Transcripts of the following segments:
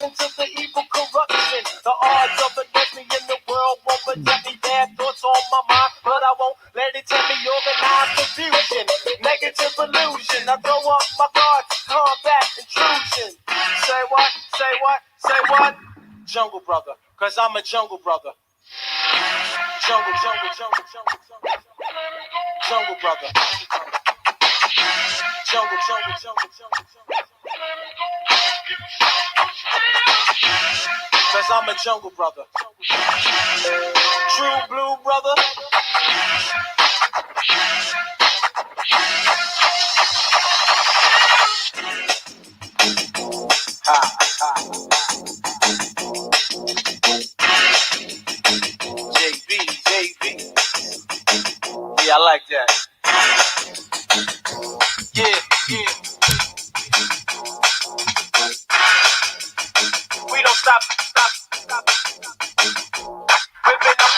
into the evil corruption. The odds of against me in the world won't protect me. Bad thoughts on my mind, but I won't let it tell me organized confusion. Negative illusion. I throw up my guard to combat intrusion. Say what? Say what? Say what? Jungle brother, cause I'm a jungle brother. Jungle, jungle, jungle, jungle, jungle, jungle brother. Jungle, jungle, jungle, jungle, jungle. Cause I'm a jungle brother. True blue brother. Ha, ha. JB. Yeah, I like that. Yeah. We don't stop. Whipping up.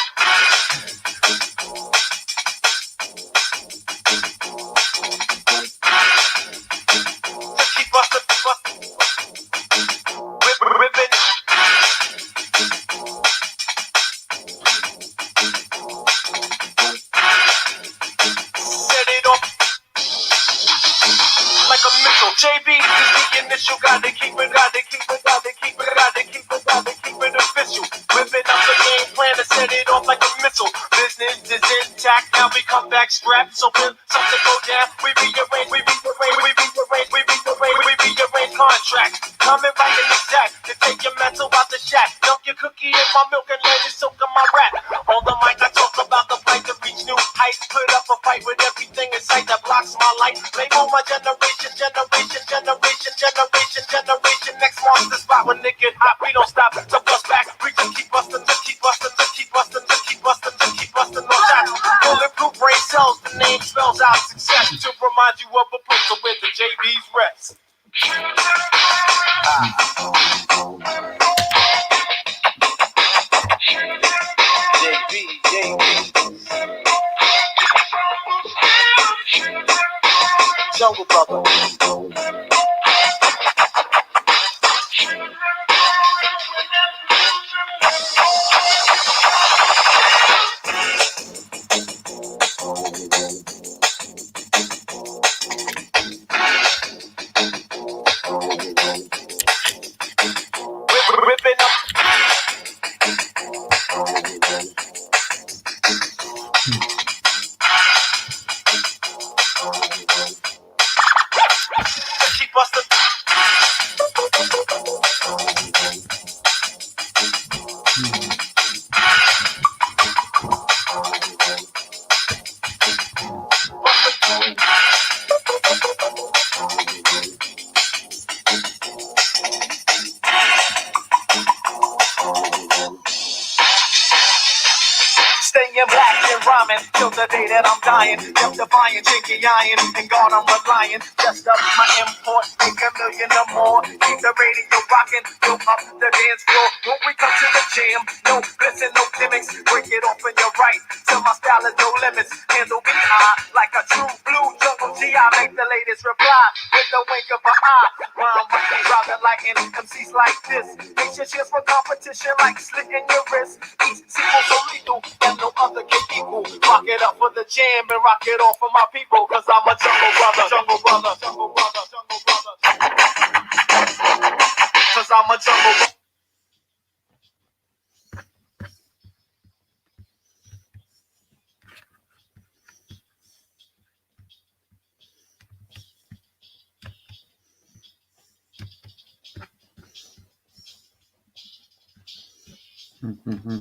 Keep us whipping. Set it off like a missile. JB is the initial. Gotta keep it official. Whipping up the game plan to set it off like a missile. Business is intact. Now we come back strapped. So when something go down, we rearrange contract. Coming right in the jack to take your mental out the shack. Dump your cookie in my milk and let it soak in my rap. On the mic I talk about the fight to reach new heights. Put up a fight with everything in sight that blocks my light. Label my generation. Next monster spot when it get hot, we don't stop. So bust back, we just keep busting no shots. Bulletproof brain cells, the name spells out success. To remind you of a place where the JB's rest. Jungle brother. Ripping up. Keep busting. Staying black and rhyming till the day that I'm dying. Just defying, chinky iron, and God I'm relying. Just up my import, make a million or more. Keep the radio rocking, fill up the dance floor. When we come to the jam, no glitz and no gimmicks. Break it off when you're right, till my style is no limits. Handle me high, like a true blue jungle G. I make the latest reply, with the wink of an eye. Rhyme with me, driving like an MCs like this. Makes your chance for competition like slitting your wrist. Each sequel so lethal, and no other can equal. Rock it up for the jam and rock it off for my people. Cause I'm a jungle brother. Cause I'm a jungle brother. Mm-hmm.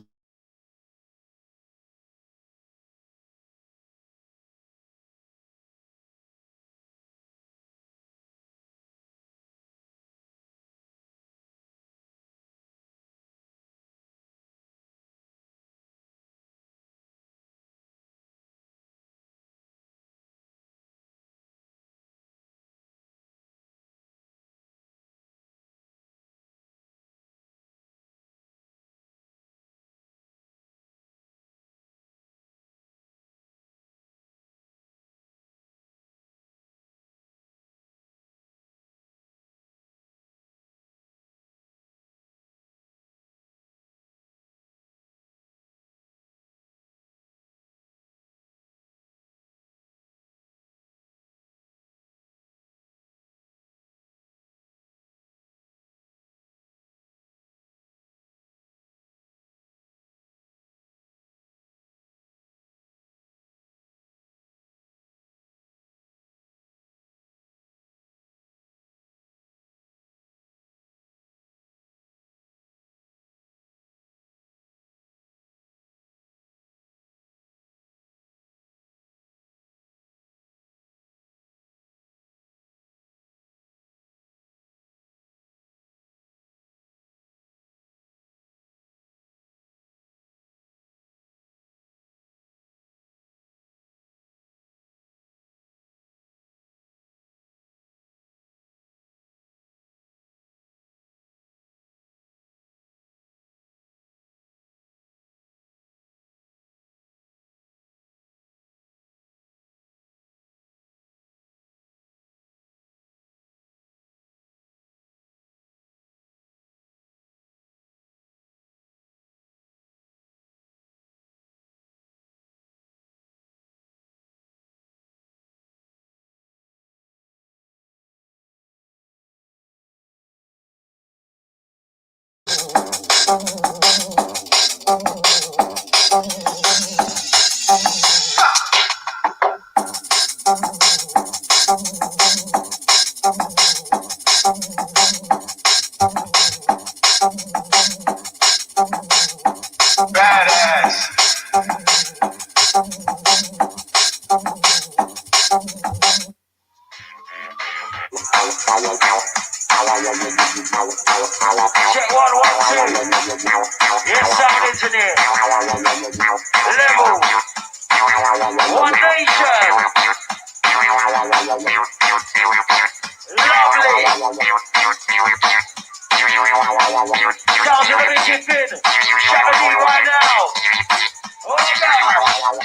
Badass. Check 1 1 2. Yes, sound engineer. Level. One nation. Lovely. Sounds of the midget in. Shabby right now. Oh, God.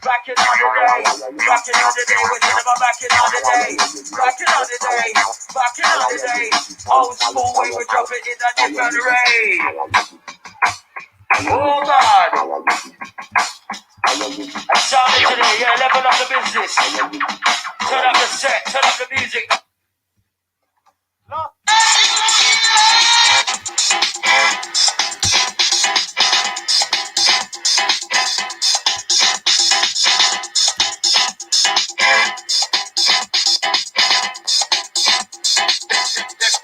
Back in on the day, back in on the day, we're talking about back in on the day, back in on the day, back in on the day. Old school, we were dropping in a different rate. Oh God, I sounded today, yeah, level up the business. Turn up the set, turn up the music. This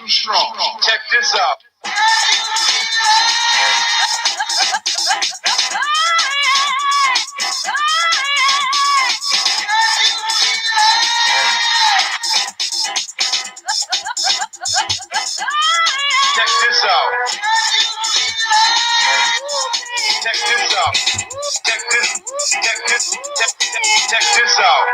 too strong. Check this out. Check this out. Check this out. Check this out. Check this out.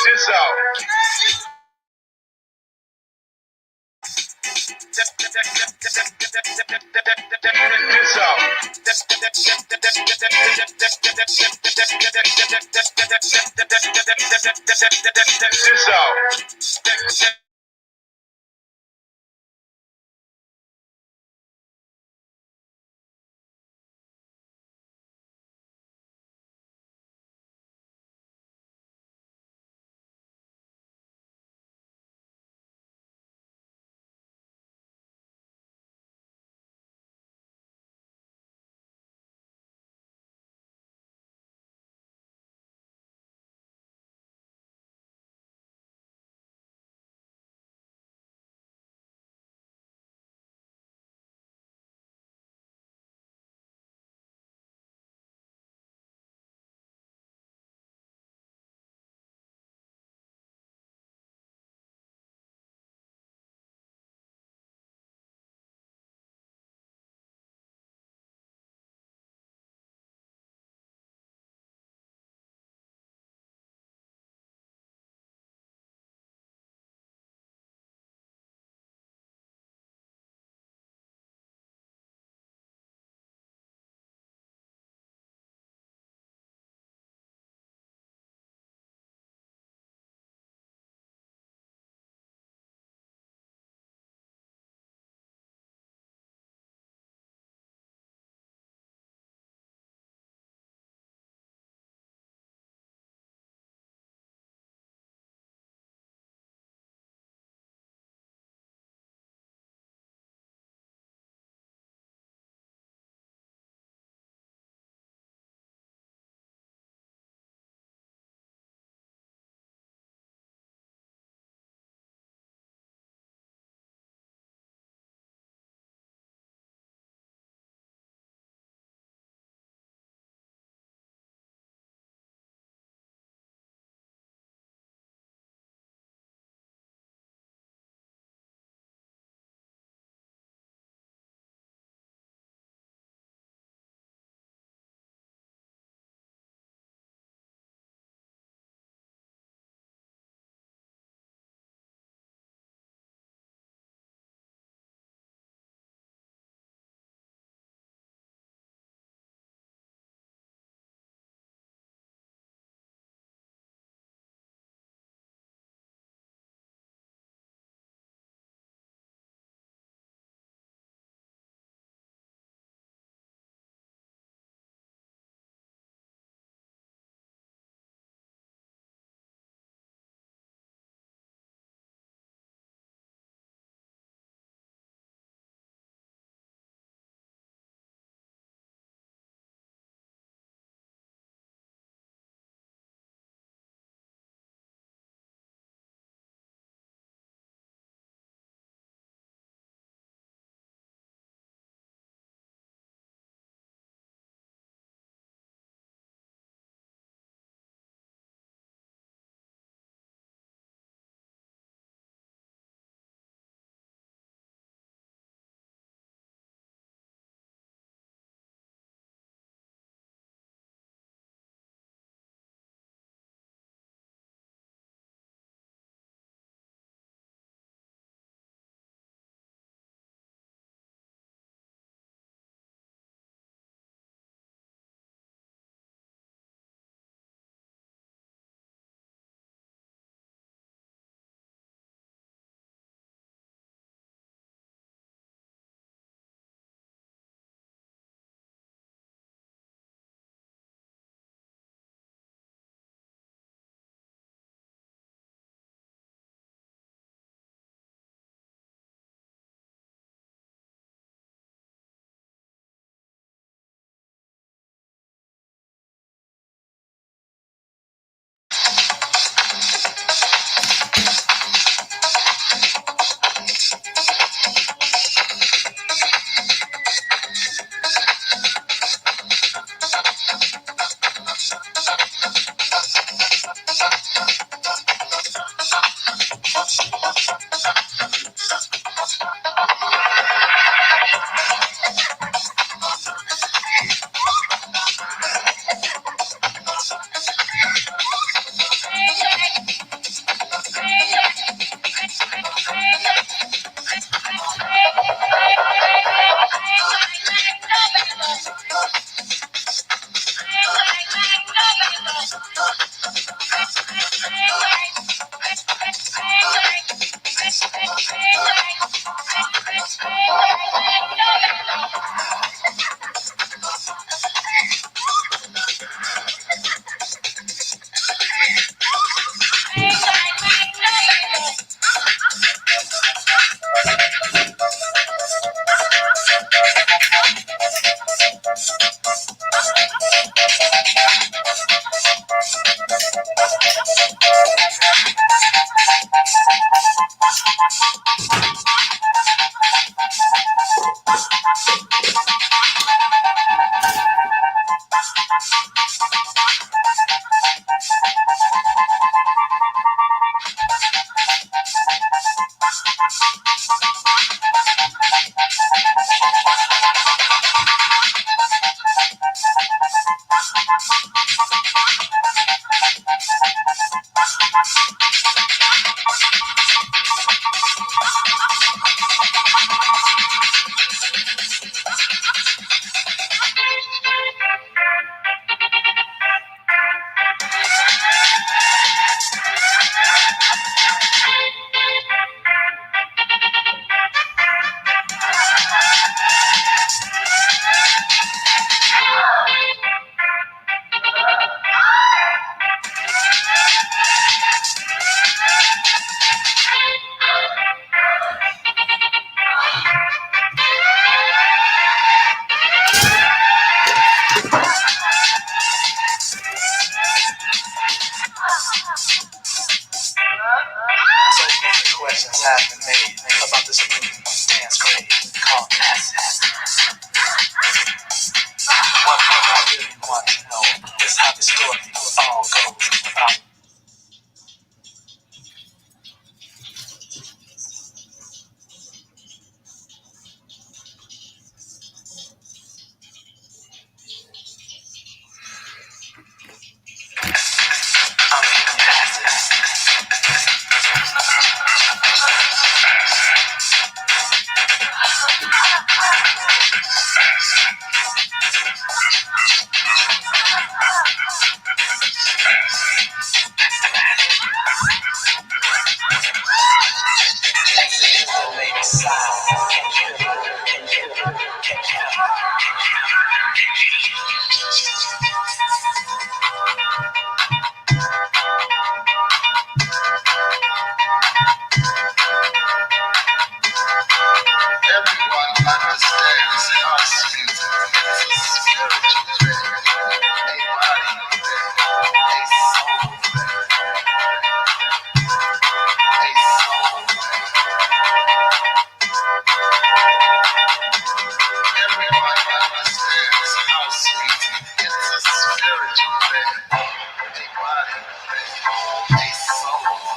This out. So many questions have been made about this new dance craze called acid. What I really want to know is how the story all goes about. I'm in acid. Acid is the lady's side. Can kill her, can kill her, can kill her. Everyone understands how sweet it is. A spiritual thing, a body thing, a soul thing, a soul thing. Everyone understands how sweet it is. A spiritual thing, a body thing, a soul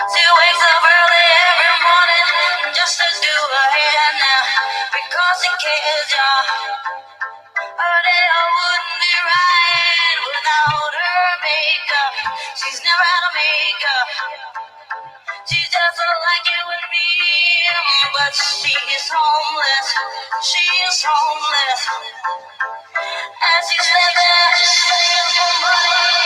She wakes up early every morning just to do her hair now because she cares, y'all. Her day wouldn't be right without her makeup. She's never had a makeup. She's just like you and me, but she is homeless. She is homeless. As she stands there, begging for money.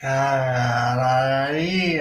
Ay,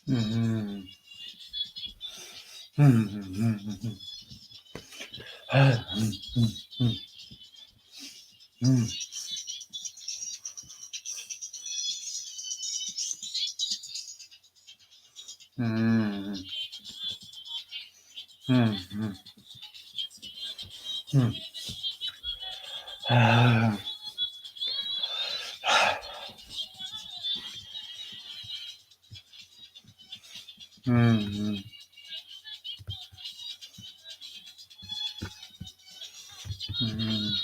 Mhm. Mhm. Mhm. Mhm. Ah. Mhm. Mhm.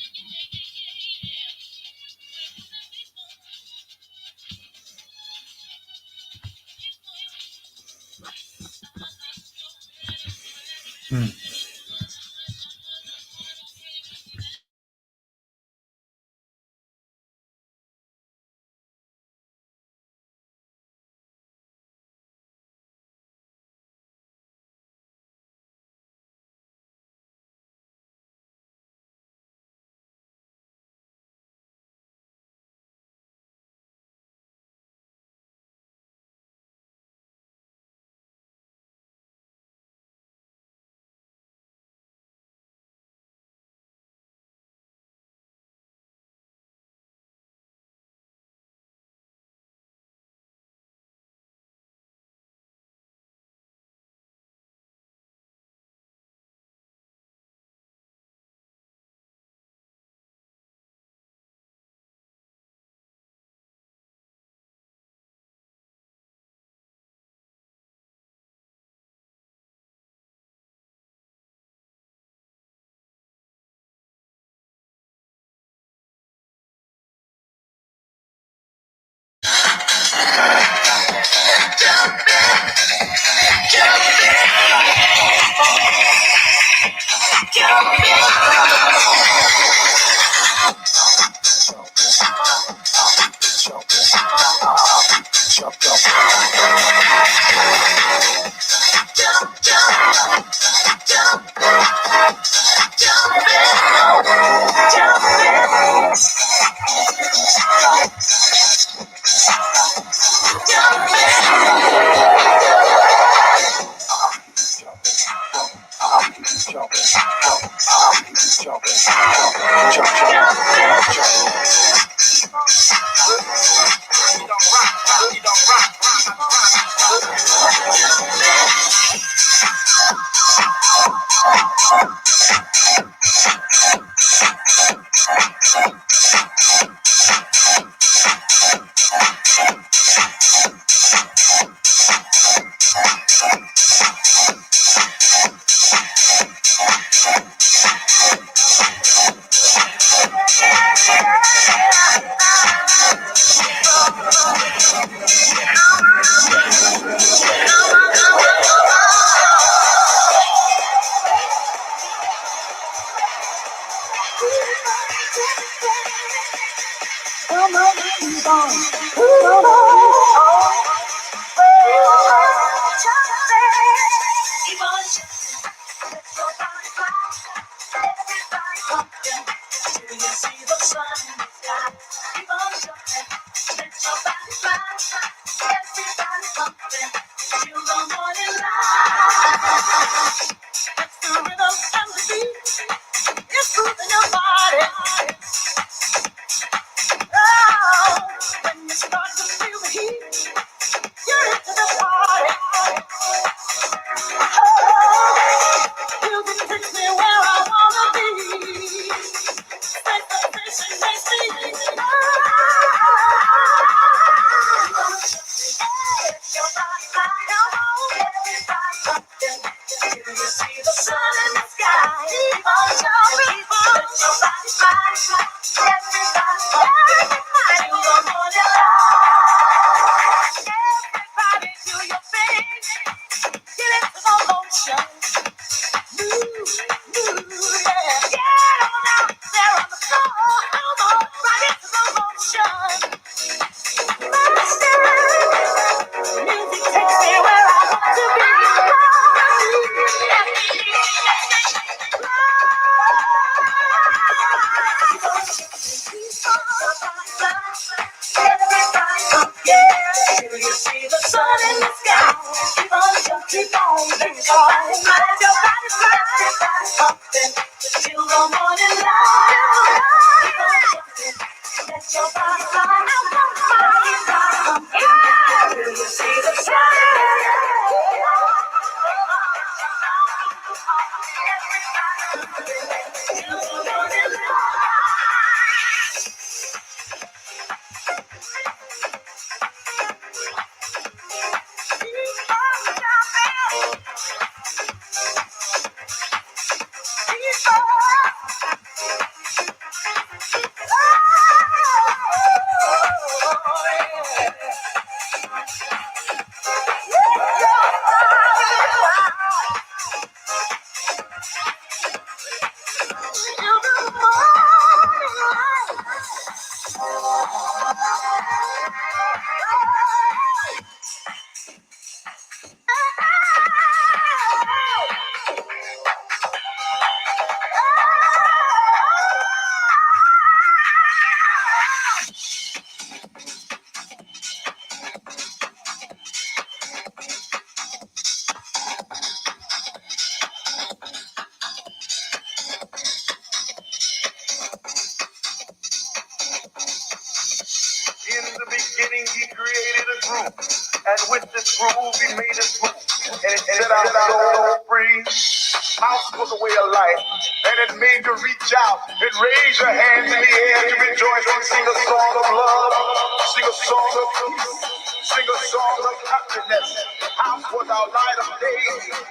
Mhm. morning light. Let your body fly. Till you see the In the beginning, he created a groove, and with this groove, he made us move, and it set our soul free. House was a way of life, and it made you reach out and raise your hands in the air to rejoice and sing a song of love, sing a song of peace, sing a song of happiness. House was our light of day,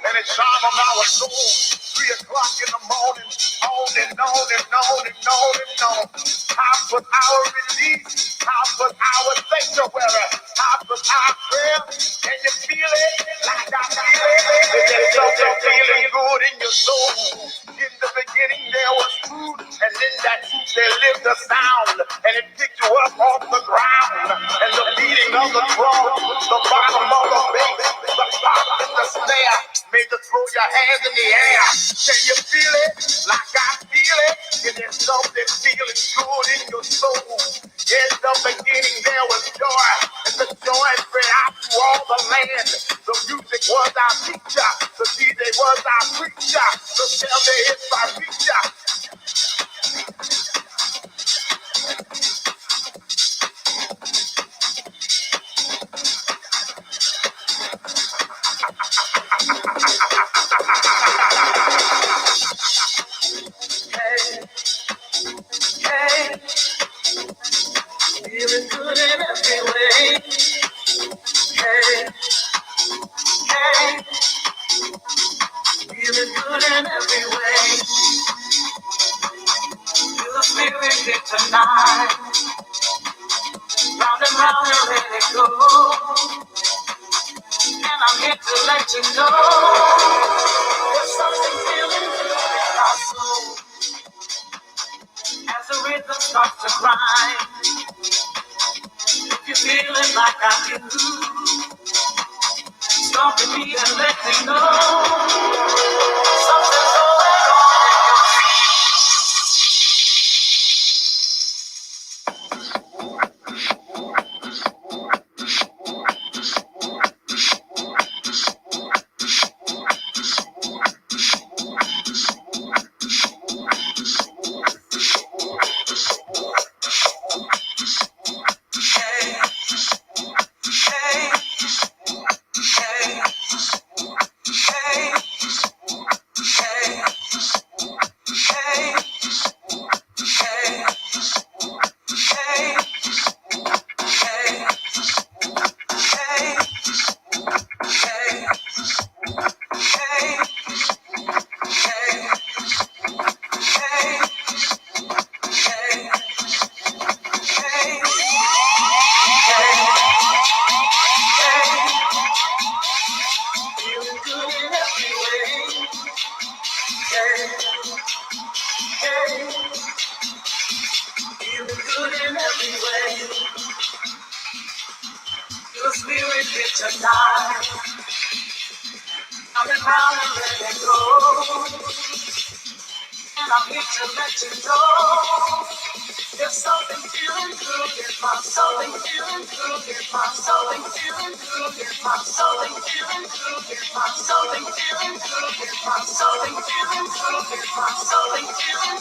and it shone on our souls. 3 o'clock in the morning, on and on and on and on and on. House was our release. House was our sanctuary. House was our prayer. Can you feel it? Like I feel it. There's something feeling good in your soul. In the beginning there was food, and in that food there lived a sound, and it picked you up off the ground. And the beating of the drum, the bottom of the bass, the pop and the snare made you throw your hands in the air. Can you feel it? Like I feel it. Is there something feeling good in your soul? In the beginning there was joy, and the joy spread out through all the land. The music was our teacher, the DJ was our preacher, the Sunday is our preacher. Hey, feeling good in every way. Hey, hey, feeling good in every way. Feel the spirit hit tonight. Round and round and let it go. And I'm here to let you know there's something feeling good in our soul. As the rhythm starts to grind, if you're feeling like I do, stop with me and let me know something's going on. Hey, hey, hey, hey, hey, hey, hey, hey, hey, hey, hey, hey, hey, hey, hey, hey, feeling good in every way. Hey, hey, feeling good in every way. Your spirit hit tonight. I'm in round and let it go. And I'm here to let you know there's something feeling good in my soul. Something feeling good in my soul. Something feeling good in my soul. Something feeling good in my soul. Something feeling good in my soul. Something feeling good in my soul. Something feeling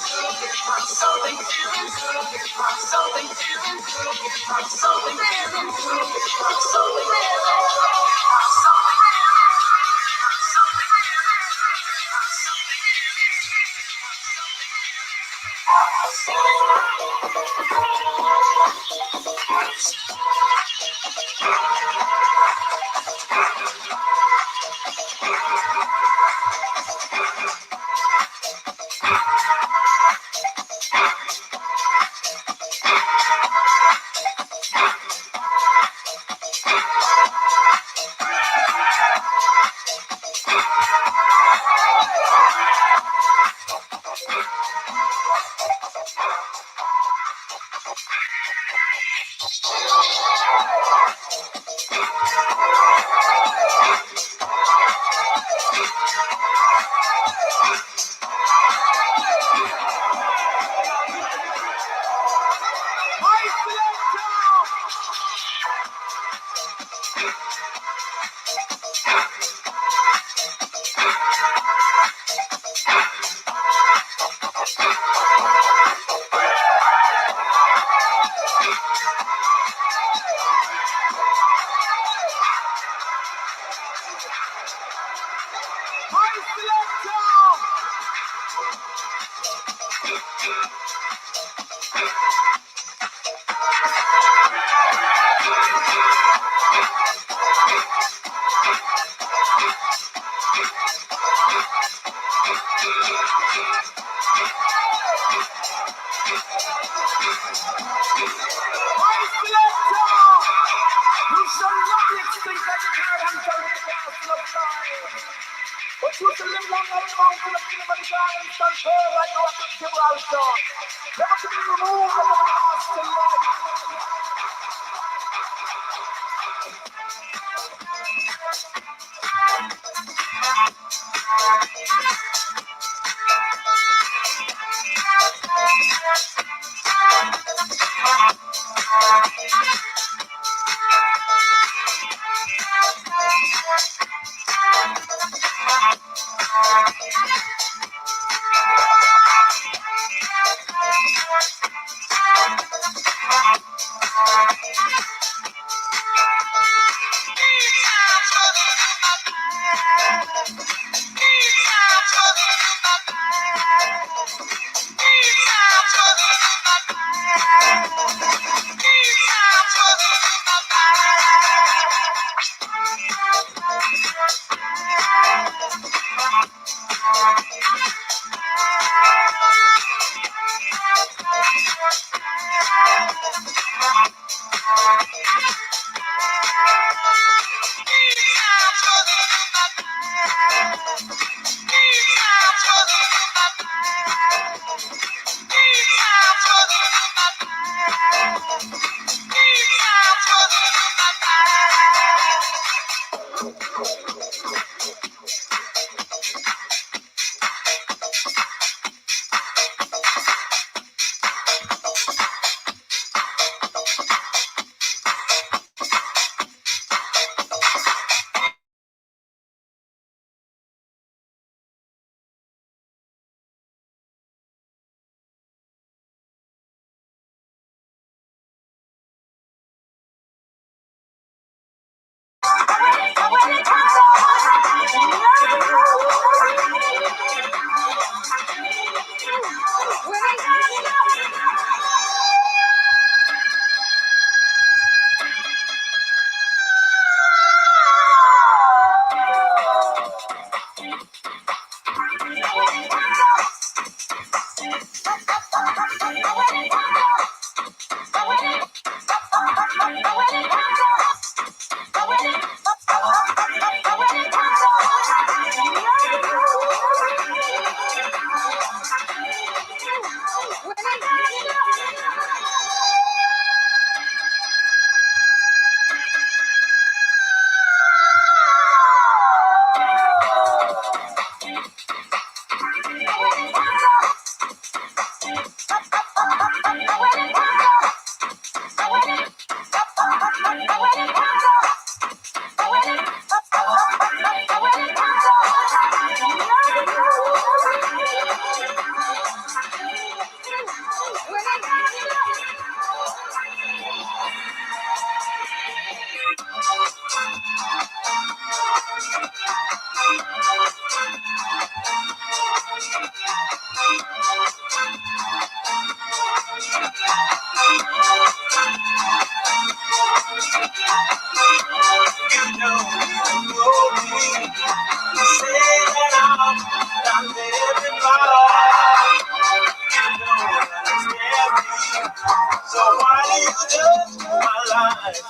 So why do you judge my life?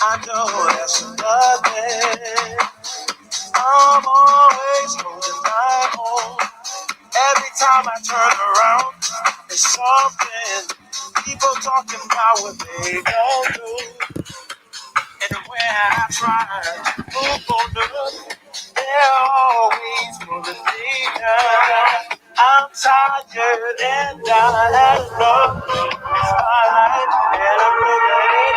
I know that's nothing. I'm always holding my own. Every time I turn around, there's something. People talking about what they don't do. And when I try to move on up, they're always pulling me down. I'm tired and I had enough. It's my life and I'm living it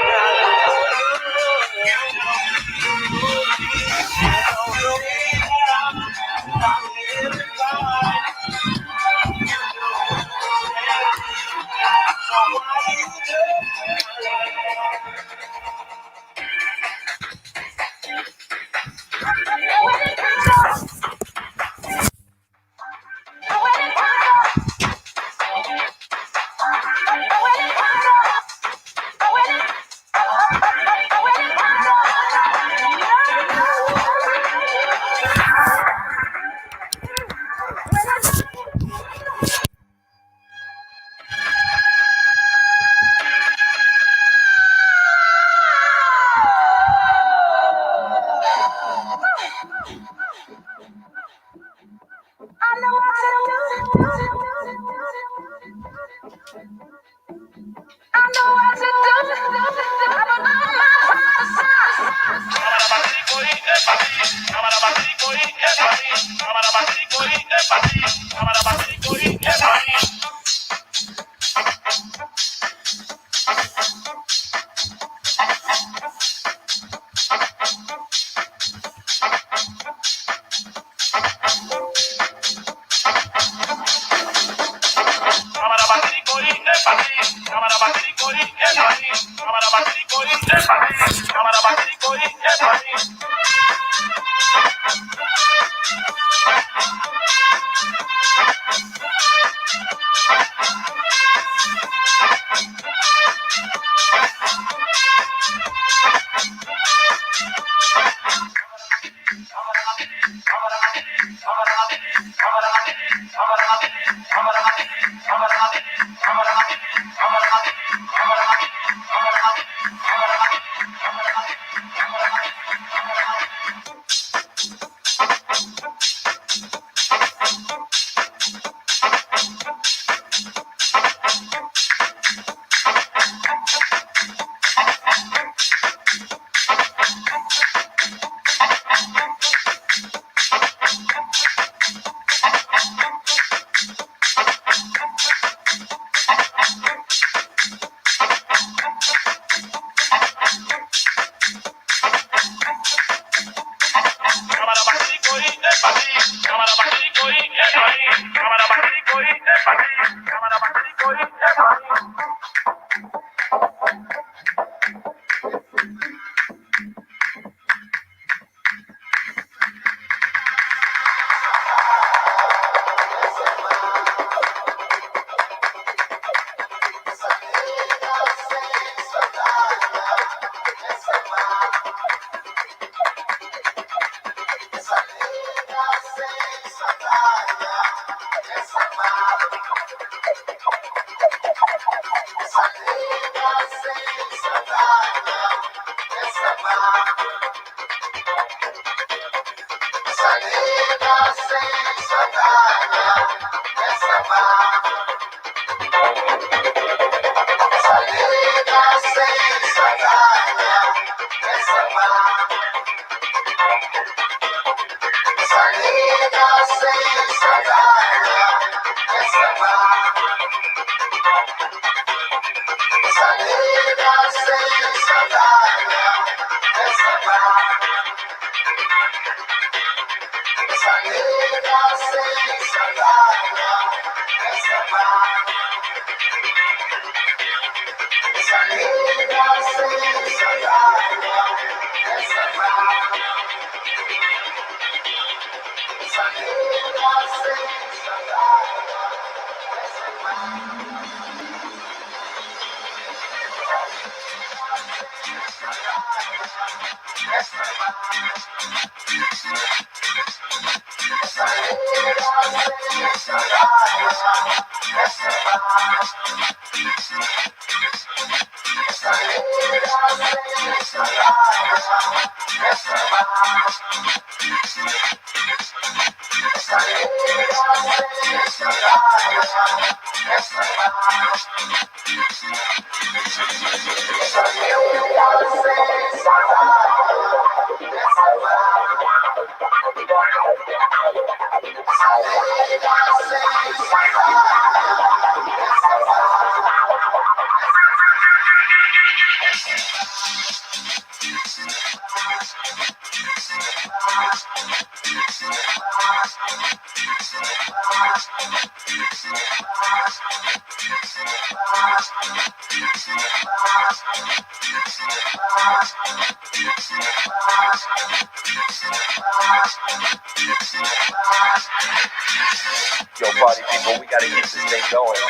Yo, party people, we gotta keep this thing going.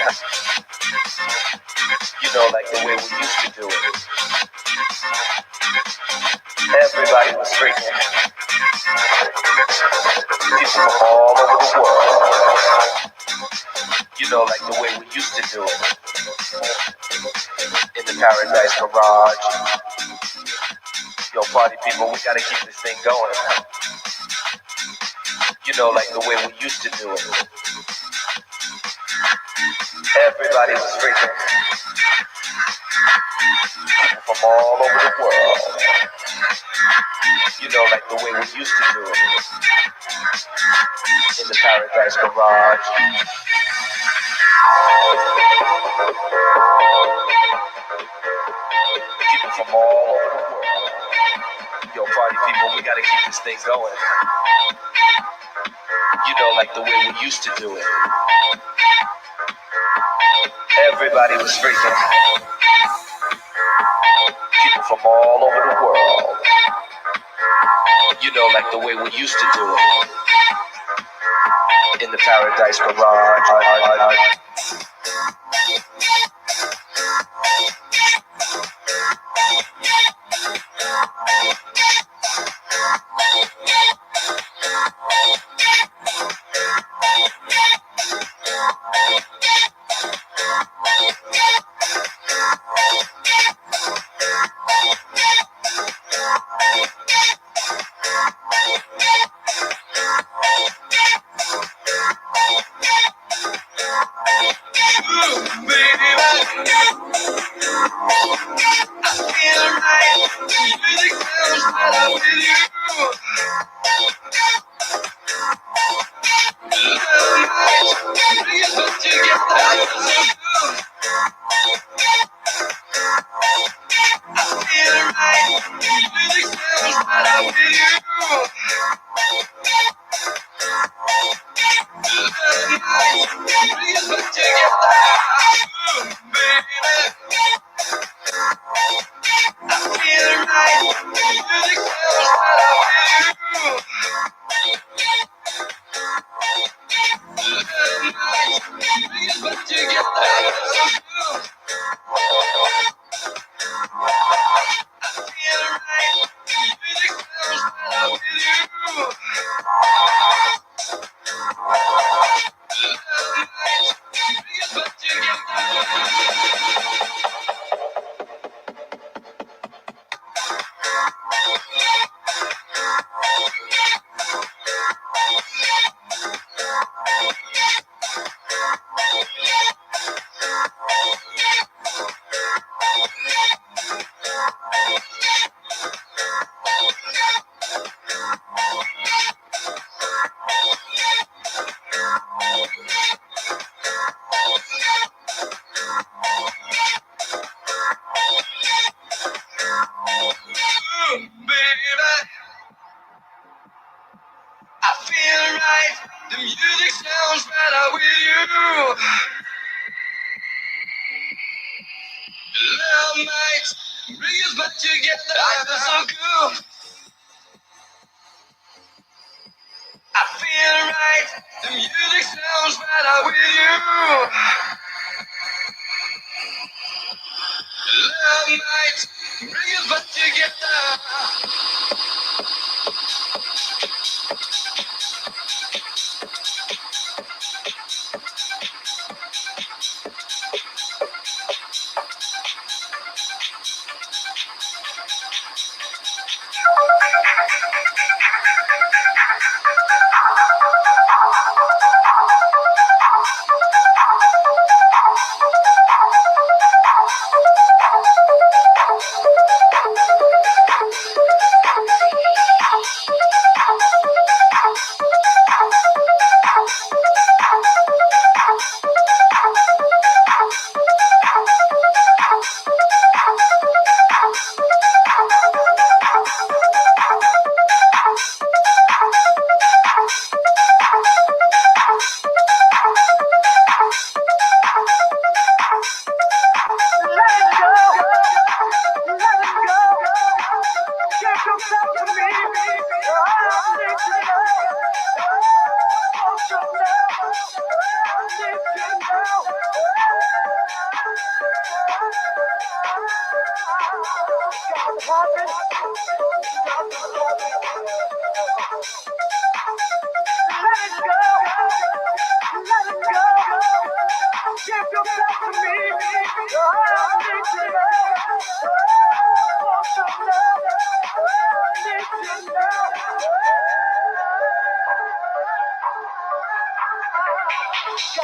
You know, like the way we used to do it. Everybody was freaking. People from all over the world. You know, like the way we used to do it. In the Paradise Garage. Yo, party people, we gotta keep this thing going. You know, like the way we used to do it. Everybody was freaking. People from all over the world. You know, like the way we used to do it. In the Paradise Garage. People from all over the world. Yo, party people, we gotta keep this thing going. You know, like the way we used to do it. Everybody was freaking. People from all over the world. You know, like the way we used to do it. In the Paradise Garage.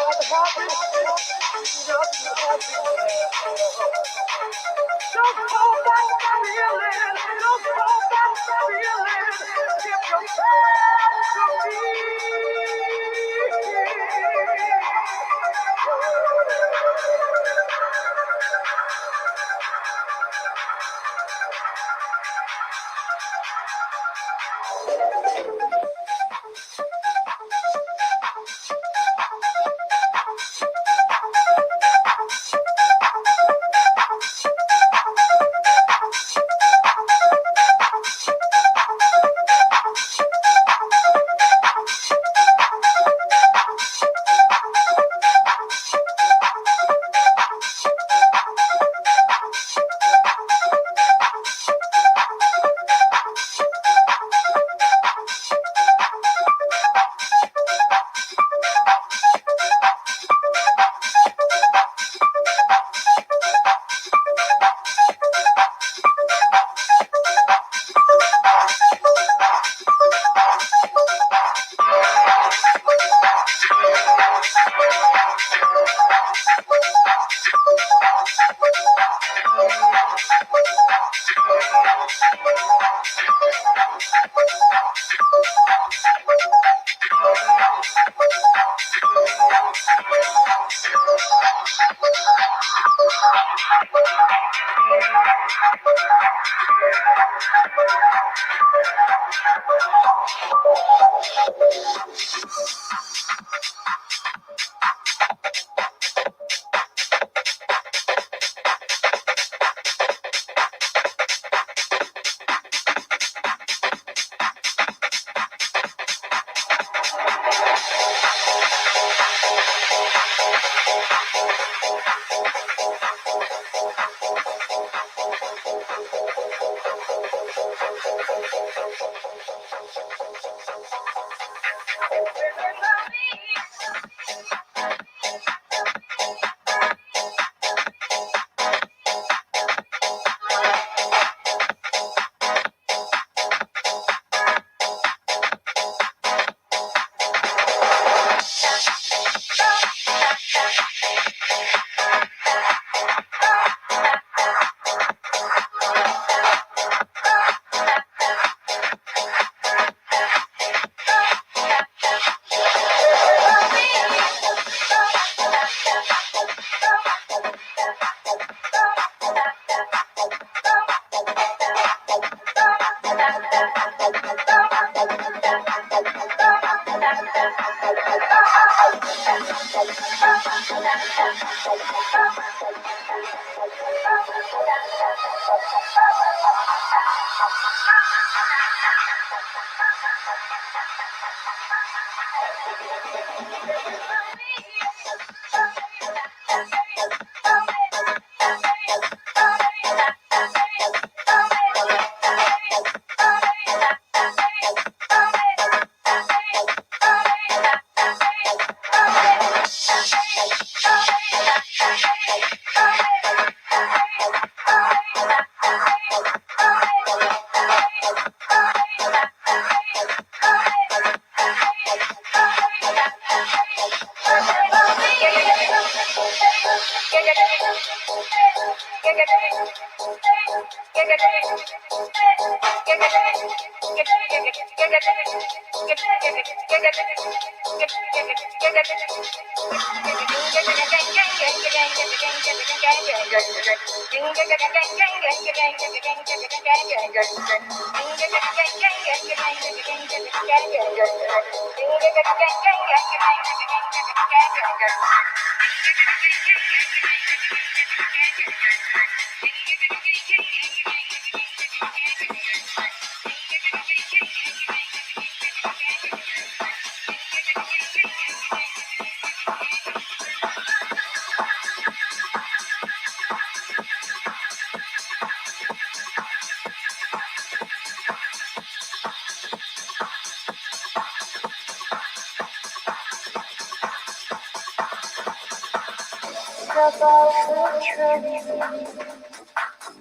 Don't hold back the feeling. Don't hold back the feeling. Give yourself to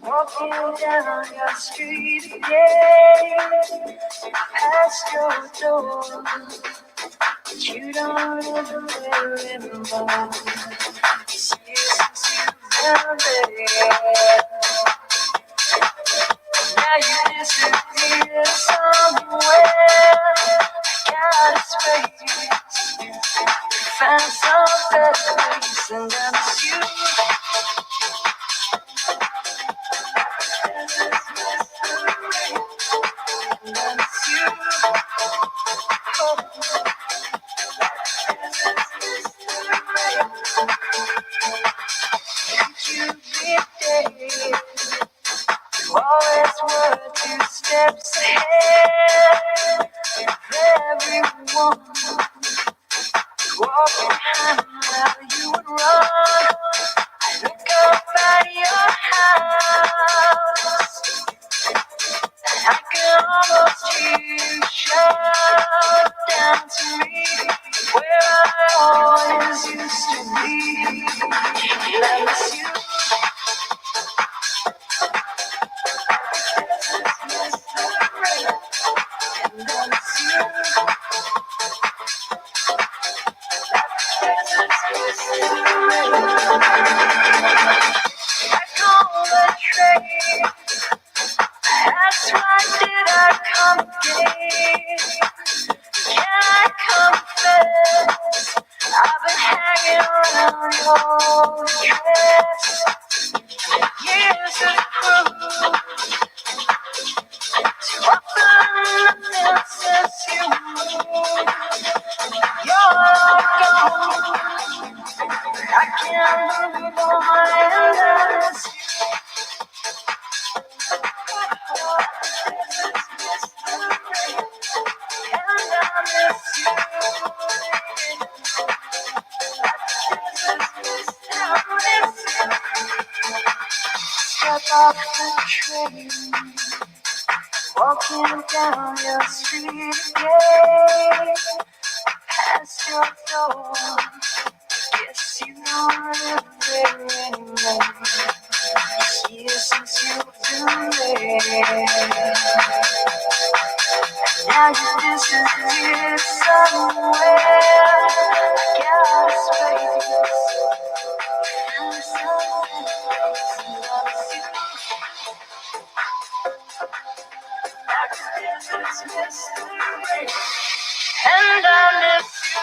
walking down your street again, past your door. You don't live there anymore. It's years since you've been there. Now you disappear somewhere. Got a space. Find some better place, and I miss you. And I miss you. You be there. Always were 2 steps ahead of everyone. Walk behind while you would run. Look up at your house. I can almost hear you shout down to me where I always used to be. And I miss you. And I miss you. Back on the train. That's why did I come again? Can I confess? I've been hanging around your dress. Years of proof. Too often nothing since you moved. You're all gone. I can't move on and I miss you. And I miss you. Step off the train, walking down your street again, past your door. Guess you don't live there anymore. It's years since you've been there. Now you disappeared somewhere. Got a space. And some loves you. And I miss you.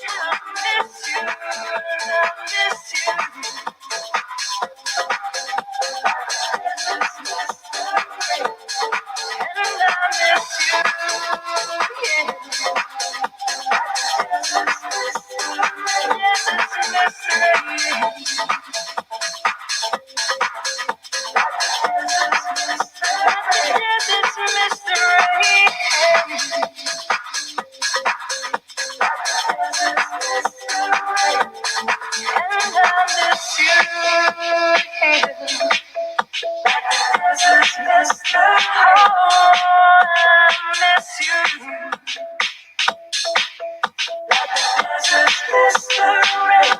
I miss you. I miss you. And I miss you. Yes, it's a mystery. Yes, it's a mystery. And I miss you. This is Mr. Oh, I miss you. This is Mr. Red.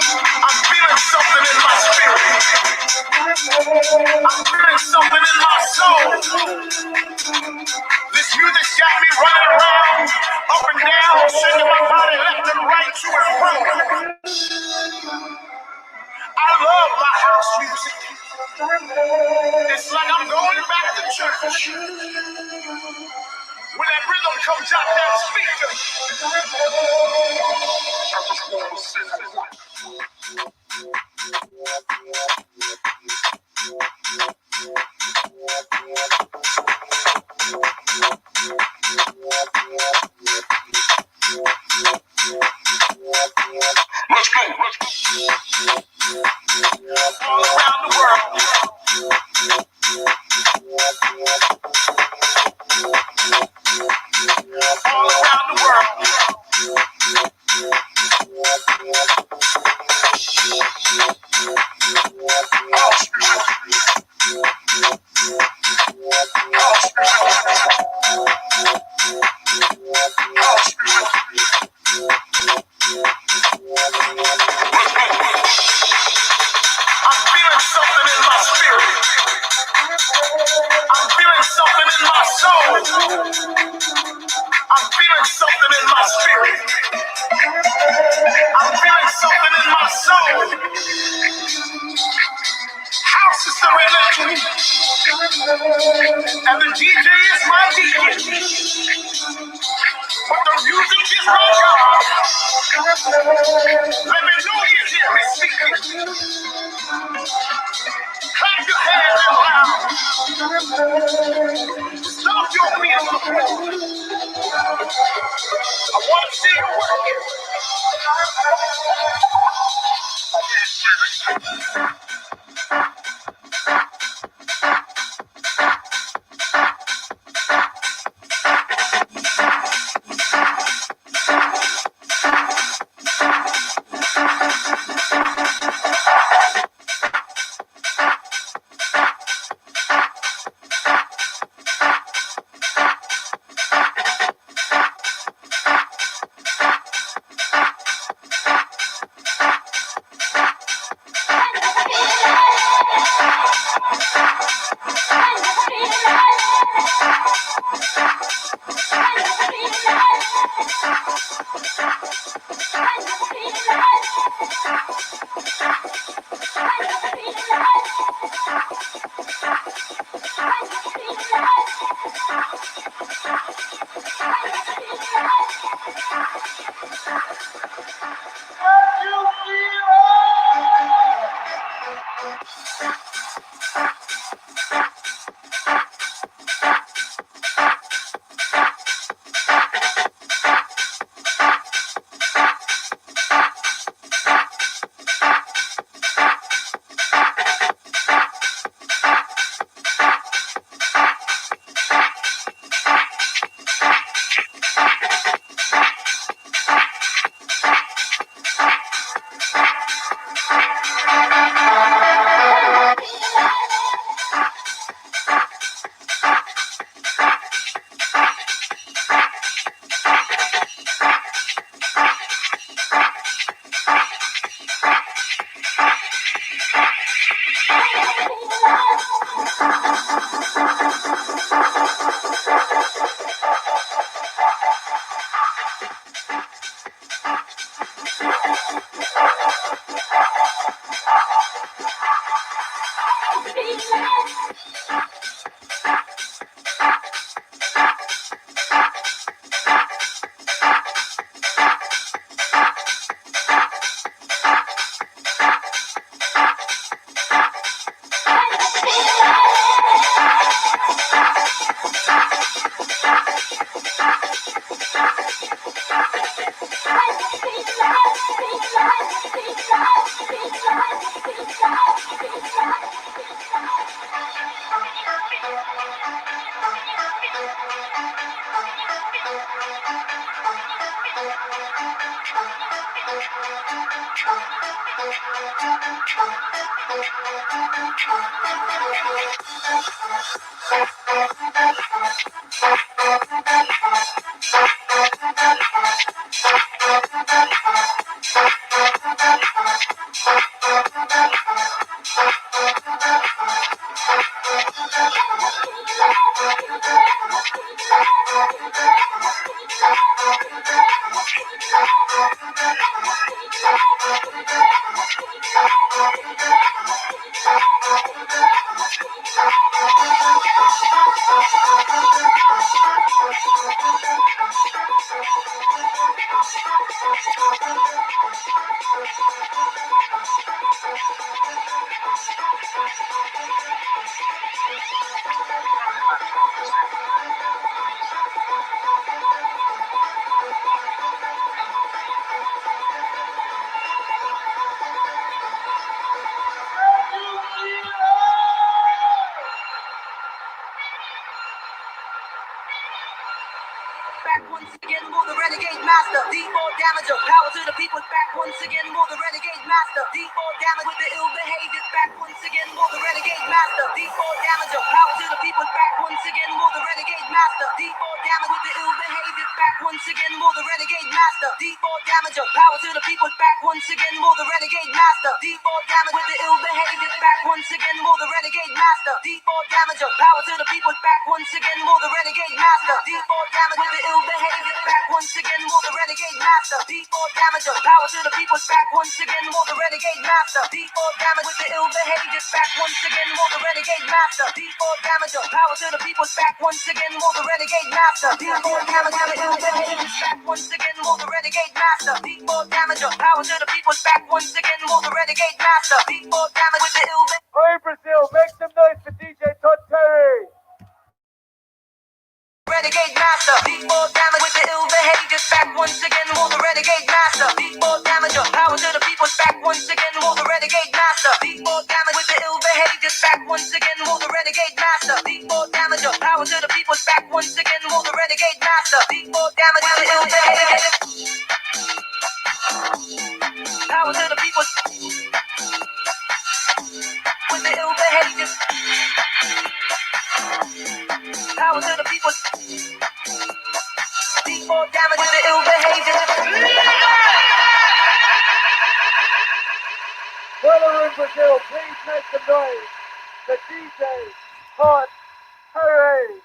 I'm feeling something in my spirit. I'm feeling something in my soul. This music's got me running around, up and down, shaking my body left and right to and fro. I love my house music. It's like I'm going back to church. When that rhythm comes out that speaker, I just want to sit there. Let's go. All around the world. All around the world. House music. House music. House music. I'm feeling something in my spirit. I'm feeling something in my soul. I'm feeling something in my spirit. I'm feeling something in my soul. House is the religion. And the DJ is my deacon. But the music is my God. Let me know you hear me speaking. Clap your hands and loud. Stomp your feet on the floor. I want to see you working. once again, more the renegade master. D4 damage with the ill behavior, back once again, more the renegade master. D4 damage, power to the people, back once again, more the renegade master. D4 damage with the ill behavior, back once again, more the renegade master. D4 damage, power to the people, back once again, more the renegade master. D4 damage with the ill behavior, back once again, more the renegade master. D4 damage, power to the people, back once again, more the renegade master. D4 damage with the ill behavior, back once again, more the renegade master. D4 damage, power to the people, back once again, more the renegade master. D4 damage with the ill behavior, back once again, more the renegade master. D4 damage, power to the people, back once again, more the renegade master. D4 damage with the ill behavior, back once again, more the renegade master. D4 damage, power to the people, back once again, more the renegade master. D4 damage with the ill behavior. Hey Brazil, make some noise for DJ Todd Terry. Renegade master, D4 damage with the ill behavior, back once again, more the renegade master. D4 damage, power to the people, back once again, more the renegade master. D4 damage with the ill behavior, back once again, more the renegade master. D4 damage, power to the people, back once again, more the renegade master. D4 damage with the ill behavior, power to the people, with the ill behavior, power to the people. D4 damage with the ill behavior. Weller in Brazil, please make some noise for DJ Todd Terry.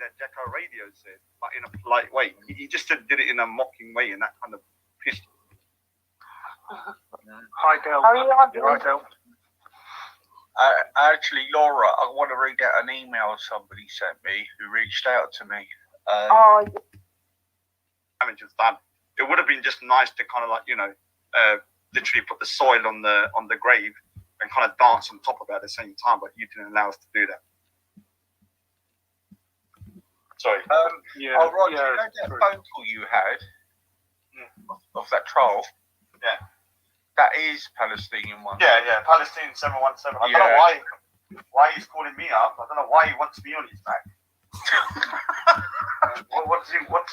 that Jacko Radio said, but in a polite way. He just did it in a mocking way, and that kind of pissed me. Hi, Del. How are you on? You right, Del? Actually, Laura, I want to read out an email somebody sent me who reached out to me. Oh, Damage was done. It would have been just nice to kind of like, you know, literally put the soil on the grave and kind of dance on top of it at the same time, but you didn't allow us to do that. Sorry. Yeah. Oh, right. Yeah, You know that phone call you had of that troll? Yeah. That is Palestinian one. Yeah, Palestine 717. I don't know why he's calling me up. I don't know why he wants me on his back. what does he want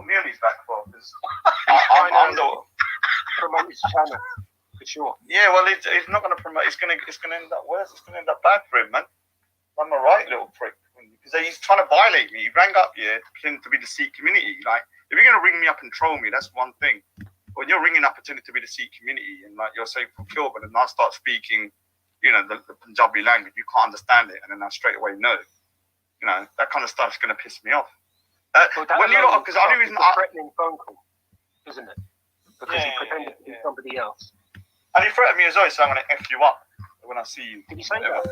me on his back for? Because I'm the promote his channel for sure. yeah. Well, he's not going to promote. It's going to end up worse. It's going to end up bad for him, man. I'm a right little prick because he's trying to violate me. He rang up here pretending to be the Sikh community. Like, if you're going to ring me up and troll me, that's one thing. When you're ringing up pretending to be the Sikh community and like you're saying fulfillment, and I start speaking, you know, the Punjabi language, you can't understand it, and then I straight away know. You know, that kind of stuff's going to piss me off. When you because the only reason a threatening phone call, isn't it? Because he pretended to be somebody else. and he threatened me as well, so I'm going to F you up when I see you. Did he say that?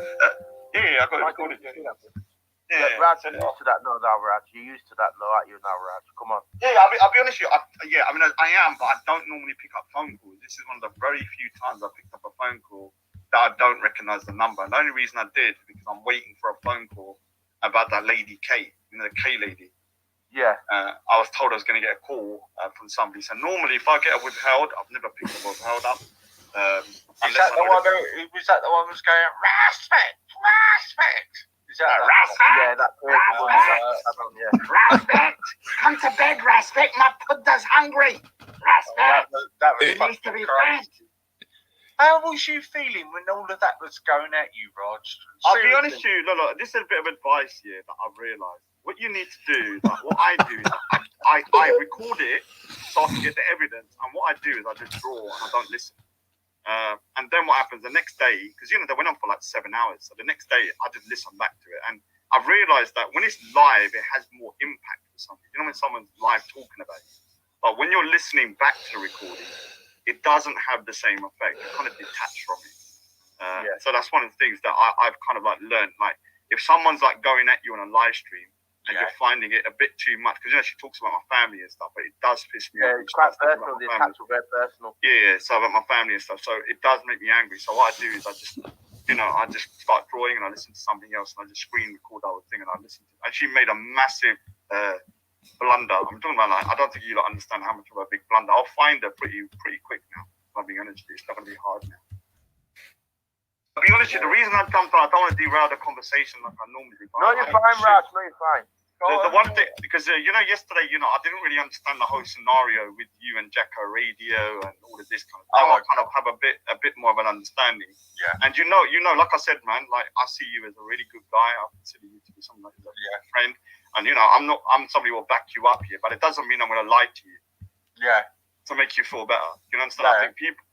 Yeah, I got it recorded. Yeah, Raj, you're used to that now, Raj. You're used to that now, aren't you now, Raj? Come on. Yeah, I'll be honest with you. I mean, I am, but I don't normally pick up phone calls. This is one of the very few times I picked up a phone call that I don't recognise the number. And the only reason I did is because I'm waiting for a phone call about that lady Kate, you know, the K lady. Yeah. I was told I was going to get a call from somebody. So normally, if I get a withheld, I've never picked a withheld up. Was that the one who was going, respect? Is that Yeah, that person was, yeah. Respect! Come to bed, Respect! My pudda's hungry! Respect! That was It needs to be fucking crazy. How was you feeling when all of that was going at you, Rog? I'll be honest with you, look, this is a bit of advice here that I've realised. What you need to do, like what I do, is I record it so I can get the evidence, and what I do is I just draw and I don't listen. And then what happens the next day, because you know they went on for like 7 hours, so the next day I just listen back to it, and I've realised that when it's live, it has more impact for something. You know, when someone's live talking about it, but when you're listening back to the recording, it doesn't have the same effect. You're kind of detached from it. So that's one of the things that I've kind of like learned. Like if someone's like going at you on a live stream and you're finding it a bit too much, because you know she talks about my family and stuff, but it does piss me off. Yeah, it's quite personal. The attacks were very personal. Yeah, so about my family and stuff. So it does make me angry. So what I do is I just start drawing and I listen to something else and I just screen record the whole thing and I listen to it. And she made a massive blunder. I'm talking about like, I don't think you like understand how much of a big blunder. I'll find her pretty quick now. I'll be honest with you. It's not going to be hard now. I'll be honest with you, the reason I've come to, I don't want to derail the conversation like I normally do. No, you're fine, Raj. No, you're fine. The one thing, because you know, yesterday, you know, I didn't really understand the whole scenario with you and Jacko Radio and all of this kind of stuff. Now I kind of have a bit more of an understanding. Yeah. And you know, like I said, man, like I see you as a really good guy. I consider you to be someone like a friend. And you know, I'm somebody who will back you up here, but it doesn't mean I'm going to lie to you. Yeah. To make you feel better. You know what I'm saying? Yeah. I think people,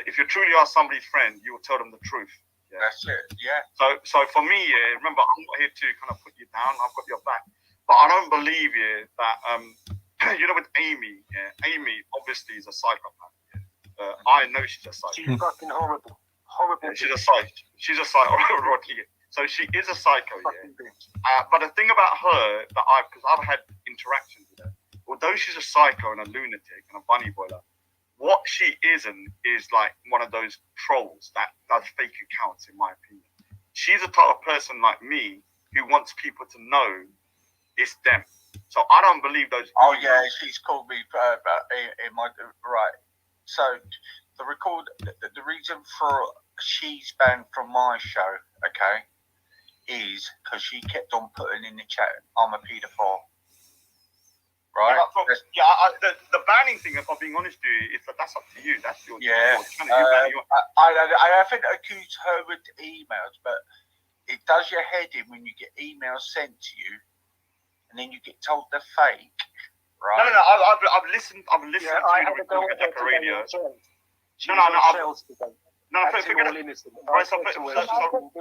if you truly are somebody's friend, you will tell them the truth. Yeah. That's it. Yeah. So for me, remember, I'm not here to kind of put you down. I've got your back. But I don't believe that you know, with Amy, Amy obviously is a psychopath. I know she's a psychopath. She's fucking horrible. Yeah, she's a psycho. She's a psycho. So she is a psycho. Yeah. But the thing about her that because I've had interactions with her, although she's a psycho and a lunatic and a bunny boiler, what she isn't is like one of those trolls that does fake accounts, in my opinion. She's the type of person like me who wants people to know it's them. So I don't believe those. Oh yeah, she's called me in my right. So the reason for she's banned from my show, okay, is because she kept on putting in the chat, I'm a paedophile. Right? The banning thing, if I'm being honest with you, that's up to you. That's your channel. I haven't accused her with emails, but it does your head in when you get emails sent to you, and then you get told they're fake. Right? No. I've listened. I had to go to Jacko Radio. No.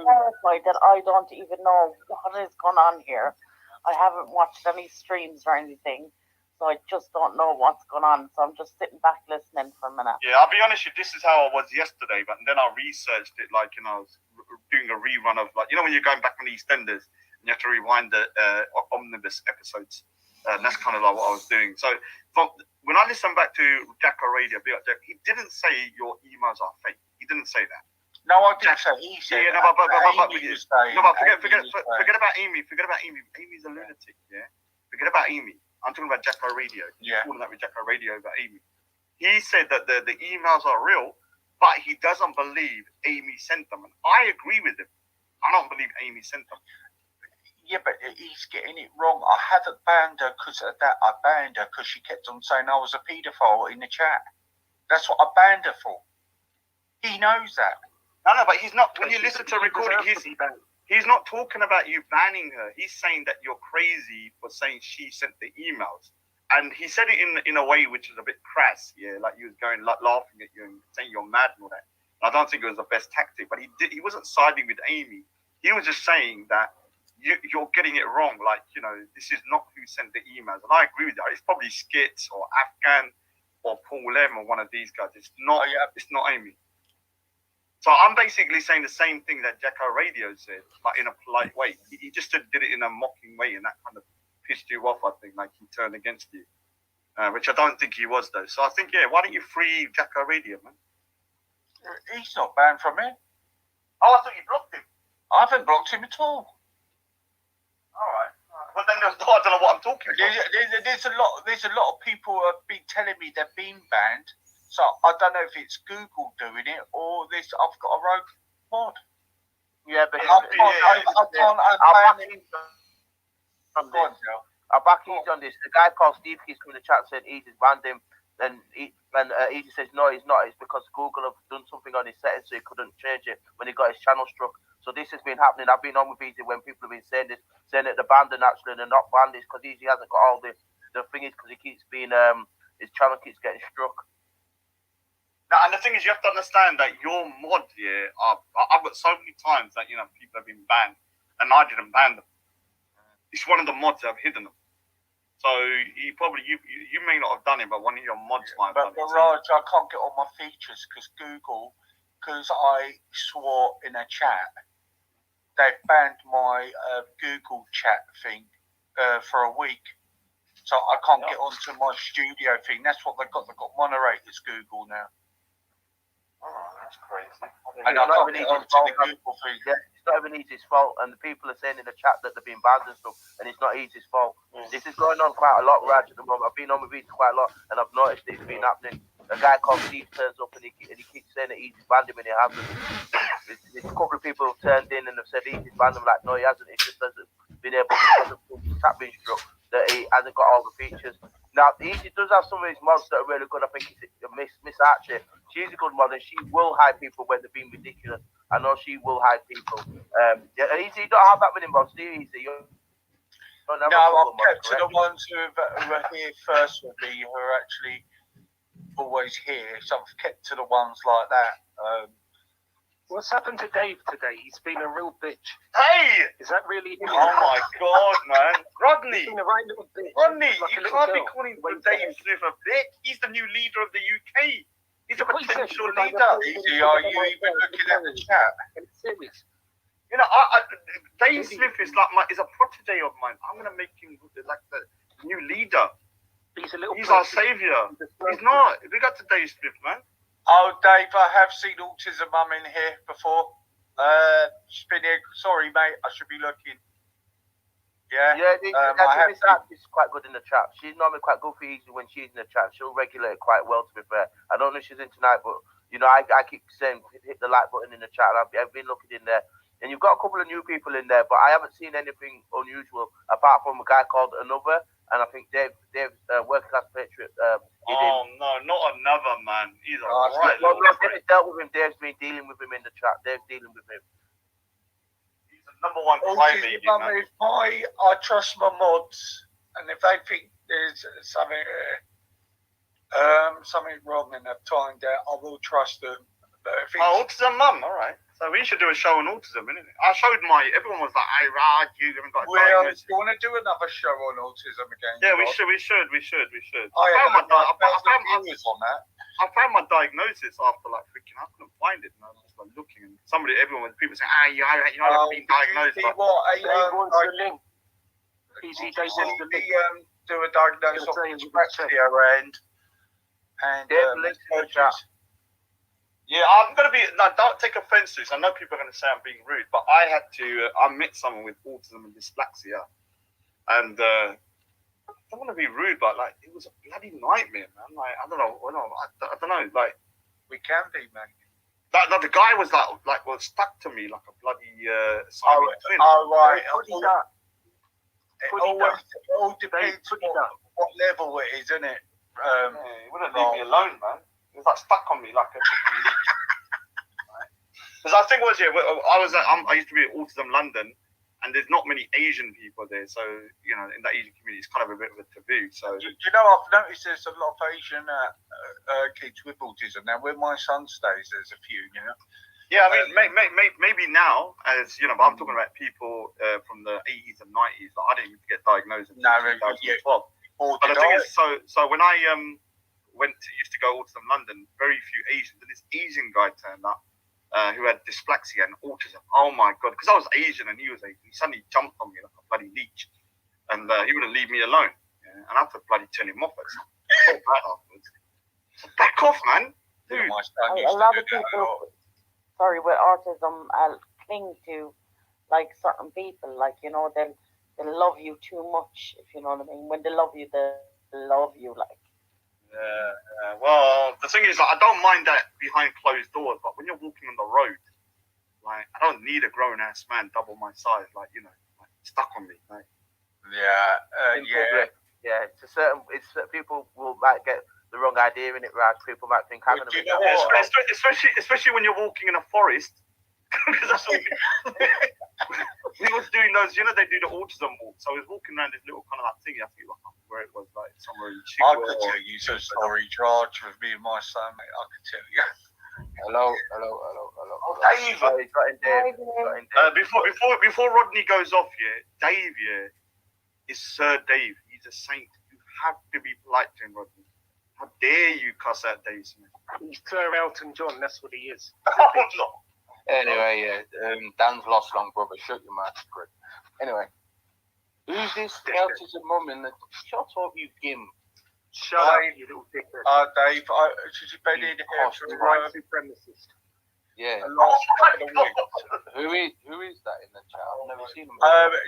clarify that I don't even know what is going on here. I haven't watched any streams or anything, so I just don't know what's going on. So I'm just sitting back listening for a minute. Yeah, I'll be honest with you, this is how I was yesterday, but then I researched it, like, I was doing a rerun of, like, when you're going back on EastEnders, and you have to rewind the omnibus episodes. That's kind of like what I was doing. So when I listened back to Jacko Radio, he didn't say your emails are fake. He didn't say that. No, I didn't say he said. Yeah, but forget about Amy. Forget about Amy. Amy's a lunatic. Yeah, forget about Amy. I'm talking about Jacko Radio. Yeah, calling that with Jacko Radio about Amy. He said that the emails are real, but he doesn't believe Amy sent them, and I agree with him. I don't believe Amy sent them. Yeah, but he's getting it wrong. I haven't banned her because of that. I banned her because she kept on saying I was a paedophile in the chat. That's what I banned her for. He knows that. No, but he's not. When you listen to recording, he's not talking about you banning her. He's saying that you're crazy for saying she sent the emails, and he said it in a way which is a bit crass. Yeah, like he was going laughing at you and saying you're mad and all that. And I don't think it was the best tactic, but he wasn't siding with Amy. He was just saying that you're getting it wrong. Like, this is not who sent the emails, and I agree with that. It's probably Skits or Afghan or Paul M or one of these guys. It's not. It's not Amy. So I'm basically saying the same thing that Jacko Radio said, but in a polite way. He just did it in a mocking way, and that kind of pissed you off, I think, like he turned against you, which I don't think he was, though. So I think, why don't you free Jacko Radio, man? He's not banned from it. Oh, I thought you blocked him. I haven't blocked him at all. All right. Well, then I don't know what I'm talking about. There's a lot of people who have been telling me they've been banned. So I don't know if it's Google doing it or this. I've got a rogue mod. Yeah, but I can't. I'll back easy on this. The guy called Steve Keys from the chat said Easy's banned him, and Easy says no, he's not. It's because Google have done something on his settings so he couldn't change it when he got his channel struck. So this has been happening. I've been on with Easy when people have been saying this, saying that they're banned and actually they're not banned. It's because Easy hasn't got all the thing is because he keeps being his channel keeps getting struck. And the thing is, you have to understand that your mod, I've got so many times that, people have been banned, and I didn't ban them. It's one of the mods that have hidden them. So you may not have done it, but one of your mods might have done it. But Raj, I can't get all my features because I swore in a chat, they've banned my Google chat thing for a week. So I can't get onto my studio thing. That's what they've got. They've got moderators Google now. Oh, that's crazy. And I can't get onto the Google thing. Yeah, it's not even Easy's fault, and the people are saying in the chat that they've been banned and stuff, and it's not Easy's fault. This is going on quite a lot, Raj, at the moment. I've been on with Easy quite a lot, and I've noticed it's been happening. A guy called Steve turns up, and he keeps saying that Easy's banned him, and he hasn't. There's a couple of people who've turned in and have said Easy's banned him. Like, no, he hasn't. He just hasn't been able to tap being struck, that he hasn't got all the features. Now, Easy does have some of his mods that are really good. I think it's Miss Archie. She's a good mod, and she will hide people when they're being ridiculous. I know she will hide people. And Easy, you don't have that many mods, do you, Easy? No, I've kept to the ones who are here first with me, who are actually always here. So I've kept to the ones like that. What's happened to Dave today? He's been a real bitch. Hey! Is that really him? Oh my God, man. Rodney! He's been a right little bitch. Rodney, Like you a little can't be girl. calling Dave Smith a bitch. He's the new leader of the UK. He's a What he said, potential he's like leader. Easy, are you even looking at the chat? I'm serious. Dave Smith is is a protege of mine. I'm gonna make him like the new leader. He's a little. He's our savior. He's not. We got to Dave Smith, man. Oh, Dave, I have seen Autism Mum in here before. She's been here. Sorry, mate. I should be looking. Yeah. Miss Archie's quite good in the chat. She's normally quite good for Easy when she's in the chat. She'll regulate quite well, to be fair. I don't know if she's in tonight, but I keep saying hit the like button in the chat. I've been looking in there. And you've got a couple of new people in there, but I haven't seen anything unusual apart from a guy called Another, and I think Dave Working Class Patriot. No, not Another, man. He's a right. Well, Dave's dealt with him. Dave's been dealing with him in the chat. Dave's dealing with him. He's the number one crybaby, man. I trust my mods, and if they think there's something wrong and they've timed out, I will trust them. But if Autism Mum, all right. So we should do a show on autism, innit? I showed everyone was like, "Hey, Raj, you haven't got a Well, diagnosis." do you want to do another show on autism again? Yeah, we Rod? should. I I found had viewers on that. I found my diagnosis after like freaking. I couldn't find it, and I was just like looking, and people saying, "Ah, you haven't been diagnosed." Did But Dave wants the link. Easy, Dave wants the link. do a diagnosis of dyslexia and Dave, yeah, I'm gonna be. No, don't take offense to this. I know people are gonna say I'm being rude, but I had to. I met someone with autism and dyslexia, and I don't want to be rude, but like it was a bloody nightmare, man. Like I don't know. I don't know. Like we can be, man. like the guy was was stuck to me like a bloody Siamese twin. Right. Put it down. It all depends what level it is, isn't it? He wouldn't leave me alone, man. He was like stuck on me like a freaking leech. Because I think it was I used to be at Autism London, and there's not many Asian people there, so in that Asian community, it's kind of a bit of a taboo. So you know, I've noticed there's a lot of Asian kids with autism now. Where my son stays, there's a few. yeah, I mean, maybe now, as but I'm talking about people from the 80s and 90s. Like, I didn't even get diagnosed until 2012. But the thing is, so when I used to go to Autism London, very few Asians, and this Asian guy turned up who had dyslexia and autism. Oh my god! Because I was Asian and he was Asian, he suddenly jumped on me like a bloody leech, and he wouldn't leave me alone. Yeah? And I had to bloody turn him off. Afterwards. So back off, man. Dude. My son A used lot to of do that a lot. people, sorry, with autism, cling to like certain people. Like they'll love you too much, if you know what I mean. When they love you, they love you like. Well, the thing is, I don't mind that behind closed doors, but when you're walking on the road, like I don't need a grown ass man double my size, like stuck on me. Like, Yeah, people might get the wrong idea in it, right? People might think having them. Especially when you're walking in a forest. Because that's what he was doing those. They do the autism walk. So I was walking around this little kind of that thing. I think where it was, like somewhere in I could tell you some story, George, with me and my son, mate. I could tell you. Hello. Oh, Dave. Before Rodney goes off, Dave, is Sir Dave. He's a saint. You have to be polite to him, Rodney. How dare you cuss out Dave Smith? He's Sir Elton John. That's what he is. Oh, no. Anyway, Dan's lost long brother. Shut your mouth, prick. Anyway, who's this autism mum in the? Shut up, you gim. Shut up, you little dickhead. Dave, she's been in here for White supremacist. Yeah. the last couple of weeks. Who is that in the chat? I've never seen him.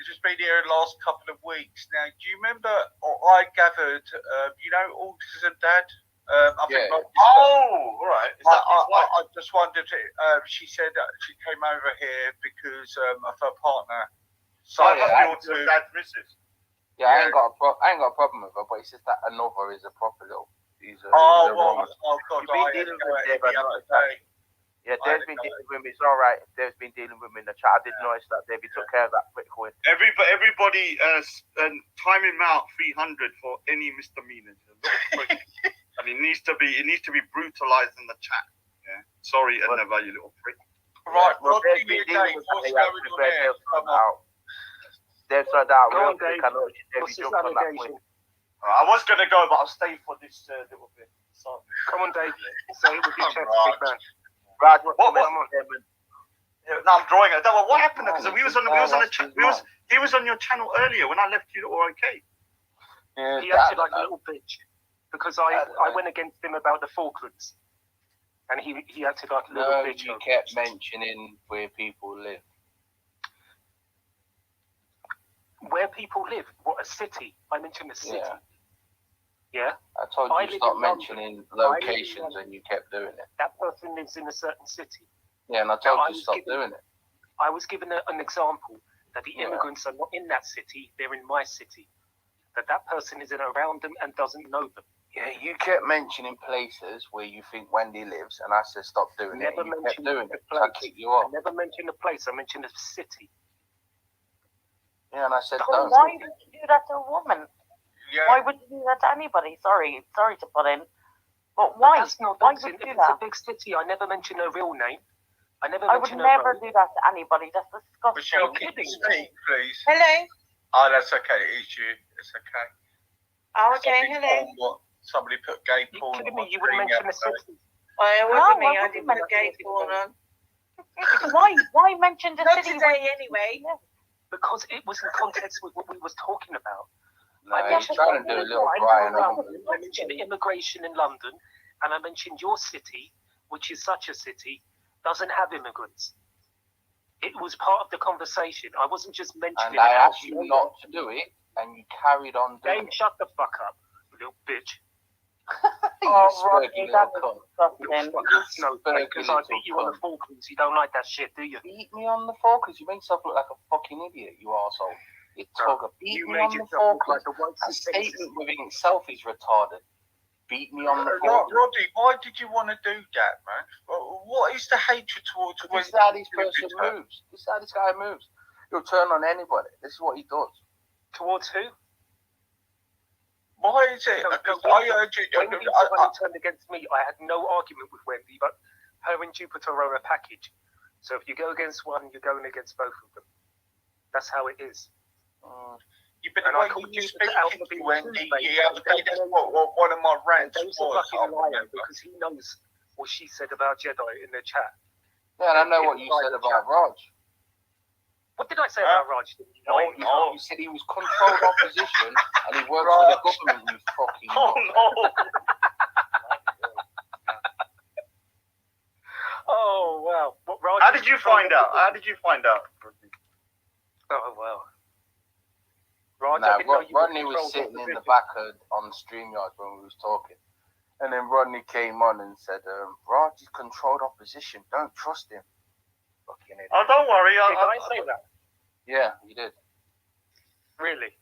Just been here the last couple of weeks. Now, do you remember? I gathered, Autism Dad. I think. Oh, all right. I just wondered. She said that she came over here because of her partner. So I must be Autism Dad's missus. Yeah, I ain't got a problem with her, but it's just that another is a proper little. God! Yeah, Dave's been dealing with me. It's all right. Dave's been dealing with me in the chat. I did notice that Dave took care of that pretty quick. Everybody, time him out 300 for any misdemeanors. And it needs to be brutalized in the chat. Yeah. Sorry, Edneva, you little prick. Right, Well, Rod, Dave's give me been a dealing date. with What's that. going on there? Come on. Dave's sorted out Go real on, quick. Dave. I noticed Dave What's this jumped on that allegation? point. I was going to go, but I'll stay for this little bit. So, Come on, Dave. Say it with your chest, Right. big man. Raj, What? come on, Damon. no, I'm drawing it. What happened? Because we was on the chat. He was on your channel earlier when I left you. All okay. Yeah, He acted like a little bitch because I went against him about the Falklands, and he acted like a little bitch. You kept mentioning where people live. Where people live? What, a city? I mentioned a city. Yeah. I told I you live stop in mentioning locations and you kept doing it. That person lives in a certain city. Yeah, and I told I you was stop given- doing it. I was given an example that the Yeah. immigrants are not in that city, they're in my city. That person isn't around them and doesn't know them. Yeah, you kept mentioning places where you think Wendy lives, and I said stop doing it. Never And you kept mentioned doing the it. So I place. kicked you I off. never mentioned a place, I mentioned a city. Yeah, and I said But don't. why would you do that to a woman? Yeah. Why would you do that to anybody? Sorry to put in. But why? That's not Why that's would in, you do if it's a that? big city, I never mentioned her real name. I never I would mentioned her never road. do that to anybody. That's Michelle, disgusting. can you speak, please? Hello. Oh, that's okay. It's you. It's okay. Oh, okay. Something Hello. on what somebody put gay You porn kidding on me? You wouldn't screen mention the yesterday. city. It No, wasn't me. I I wouldn't didn't put mention gay it. porn on. Why mention the Not city? today, anyway. Because it was in context with what we was talking about. No, I he's trying to do a little I Brian mentioned immigration in London, and I mentioned your city, which is such a city, doesn't have immigrants. It was part of the conversation. I wasn't just mentioning And I it. asked you not to do it, and you carried on doing Dave, it. shut the fuck up, you little bitch. You Oh, spurky Rodney, little that cunt. is Little disgusting. fucking snowflake, because I little beat you on the cunt. Falklands. You don't like that shit, do you? Beat me on the Falklands. You make yourself look like a fucking idiot, you arsehole. You talk beat You me made on the yourself look like Falklands. a white That supremacist. statement within itself is retarded. Beat me on the Roddy, Falklands. why did you want to do that, man? What is the hatred towards This is how this person moves. This is how this guy moves. He'll turn on anybody. This is what he does. Towards who? Why is it? No, Because no, I heard you. Wendy's the one who turned against me. I had no argument with Wendy, but her and Jupiter are a package. So if you go against one, you're going against both of them. That's how it is. You've been And I away called you Jupiter out for speaking being to Wendy. two-faced. Yeah, that's what one of my rants Dave's was. a I fucking liar remember. because he knows what she said about Jedi in the chat. Yeah, and I know what you said about Raj. What did I say about Raj? No, you said he was controlled opposition and he works for the government, you fucking Oh no! Oh wow! What, Raj How did you find out? How did you find out? Oh well. Raj, No, I didn't know you Rodney were was controlled sitting in the opposition. back on StreamYard when we was talking. And then Rodney came on and said, Raj is controlled opposition. Don't trust him. Fucking idiot. Oh, don't worry. Did I say that? Yeah, you did. Really?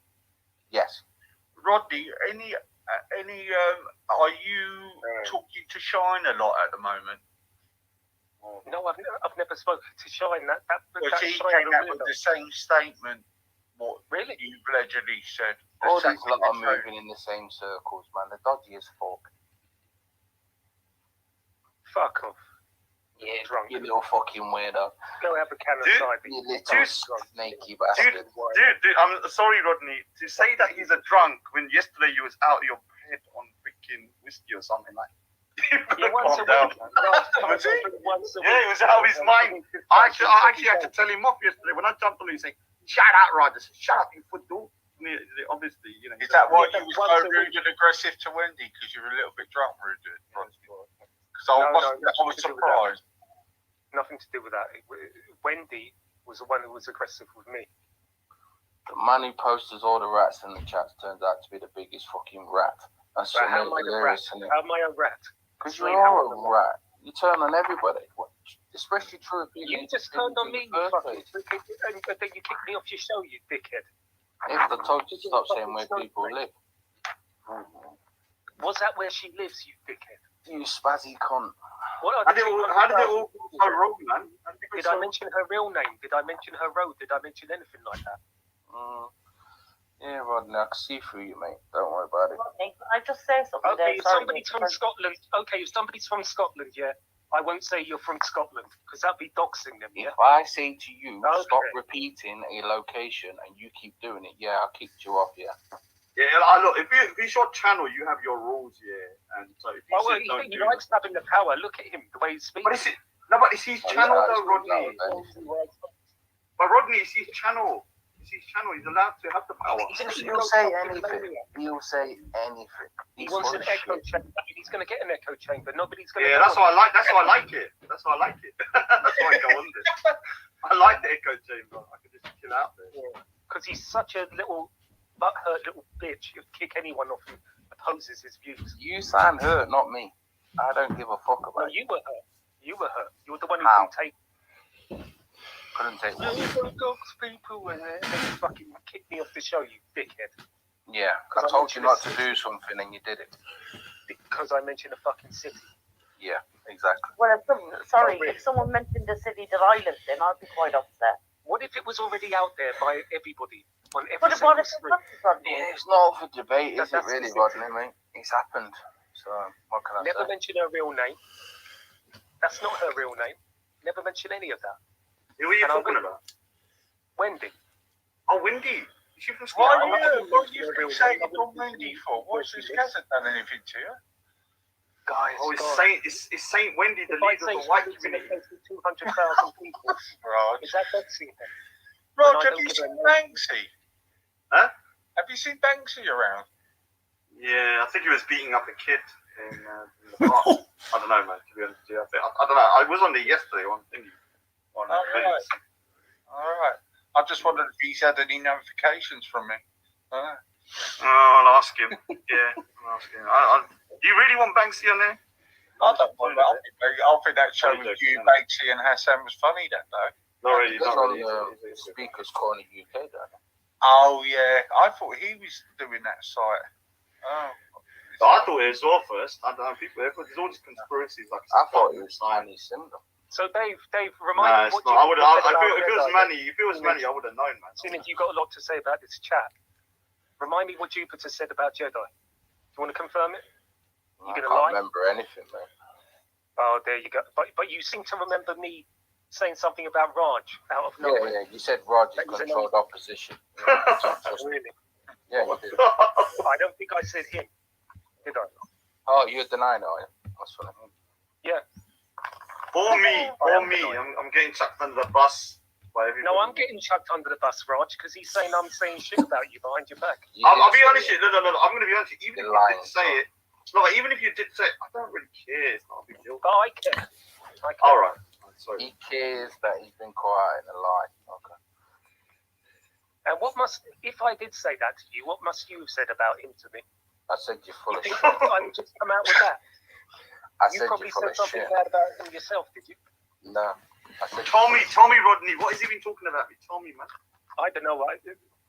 Yes. Rodney, are you talking to Shine a lot at the moment? No, I've never spoken to Shine. That Because he Shine came out really with the same statement what Really? you've allegedly said. The All same these lot are thing. moving in the same circles, man. They're dodgy as fuck. Fuck off. Yeah, Drunk. you little fucking weirdo. Go have a can of Dude, cider. You little Dude, snaky Dude, bastard. dude, I'm sorry, Rodney. To say that he's a drunk when yesterday you was out of your head on freaking whiskey or something like. Yeah, once a Calm week. down. Once Was he? a Yeah, he week. was out of his mind. I actually had to tell him off yesterday when I jumped on him saying, "Shut up, Rod." I said, "Shut up, you football." Obviously, you know. Is that why Yeah, you were once so a rude and aggressive to Wendy? Because you were a little bit drunk, Rodney? Because No, I was nothing to do with that. surprised. Nothing to do with that. Wendy was the one who was aggressive with me. The man who posts all the rats in the chat turns out to be the biggest fucking rat. That's But how am I a rat? How am I a rat? Because you are a rat. You turn on everybody. Especially true people. You just turned on me, you fucking and then you kicked me off your show, you dickhead. If I told you to stop saying where people live. Was that where she lives, you dickhead? You spazzy cunt. What How did it all go wrong, man? Did I mention her real name? Did I mention her road? Did I mention anything like that? Yeah, Rodney, I can see through you, mate. Don't worry about it. Rodney, can I just say something Okay, there? if Sorry, somebody's from because- Scotland, if somebody's from Scotland, yeah, I won't say you're from Scotland because that'd be doxing them, yeah. If I say to you, Okay. stop repeating a location and you keep doing it, yeah, I'll kick you off, yeah. Yeah, look, if it's your channel, you have your rules, yeah. And so if you Oh, well, say don't he do likes having the power. Look at him, the way he speaks. But it's his channel, yeah, though, it's Rodney. not But Rodney, it's his channel. It's his channel. He's allowed to have the power. He'll say anything. He'll say anything. He He's wants full an of echo shit. chamber. He's going to get an echo chamber. Nobody's going to. Yeah, that's why I like. That's why I like it. That's why I like it. That's why I go on there. I like the echo chamber. I can just chill out there. Because he's such a little butthurt little bitch. He'll kick anyone off who opposes his views. You sound hurt, not me. I don't give a fuck No, about it. you were hurt. You were hurt. You were the one who How? couldn't take. Couldn't take one. Dogs people and then you fucking kicked me off the show, you dickhead. Yeah, I told you not to do something and you did it. Because I mentioned a fucking city. Yeah, exactly. Well, if someone mentioned the city that I lived in, I'd be quite upset. What if it was already out there by everybody on every What single if it's street? not Rodney? Yeah, it's not for debate, is it That's really, the Rodney, mate? It's happened. So, what can I Never say? mention her real name. That's not her real name. Never mentioned any of that. Who are you And I talking wouldn't. about? Wendy. Oh, Wendy. Is she from Why Scotland? are you fixated on Wendy for? What's this hasn't done anything to you? Guys, Oh, it's God. Saint Wendy, the If I leader say of the white she's in a community. place with 200,000 people, Raj. is that Betsy? Raj, I have don't you give seen a name. Banksy? Huh? Have you seen Banksy around? Yeah, I think he was beating up a kid in the park. I don't know, man. To be honest with you, I don't know. I was on there yesterday on thingy. On Alright. Alright. I just wondered if he's had any notifications from me. Oh, I'll ask him. Yeah, I'll ask him. Do you really want Banksy on there? I don't mind that. I think that show with you, Banksy and Hassan was funny that day. Not really, It's not on really. the Speakers Corner UK, though. Oh yeah, I thought he was doing that site. Oh. So I thought it was all first. I don't know, people, there's all these conspiracies. Like, I thought it was Manny Simba. So Dave, Nah, remind it's me what not. you I would. said about If it was Jedi. Manny, I would have known, man. As soon as you got a lot to say about this chat, remind me what Jupiter said about Jedi. Do you want to confirm it? I gonna can't lie? remember anything, man. Oh, there you go. But you seem to remember me saying something about Raj out of Yeah, nowhere. yeah. You said Roger That was controlled opposition. Yeah, Really? yeah, you did. I don't think I said him, did I? Oh, you're denying it, are you? That's what I mean. Yeah. Or me. I'm getting chucked under the bus by everybody. No, I'm getting chucked under the bus, Raj, because he's saying I'm saying shit about you behind your back. I'll be honest with you. No. I'm going to be honest with you. Even if You're you did say it, no, even if you did say it, I don't really care. It's not a big deal. But I care. All right. Sorry. He cares that he's been quiet in a lie. Okay. And what must, if I did say that to you, what must you have said about him to me? I said you're full You of think shit. I would just come out with that? I You said probably you're full said of something shit. bad about him yourself, did you? No. I said Tell me, Rodney. What has he been talking about me? Tell me, man. I don't know.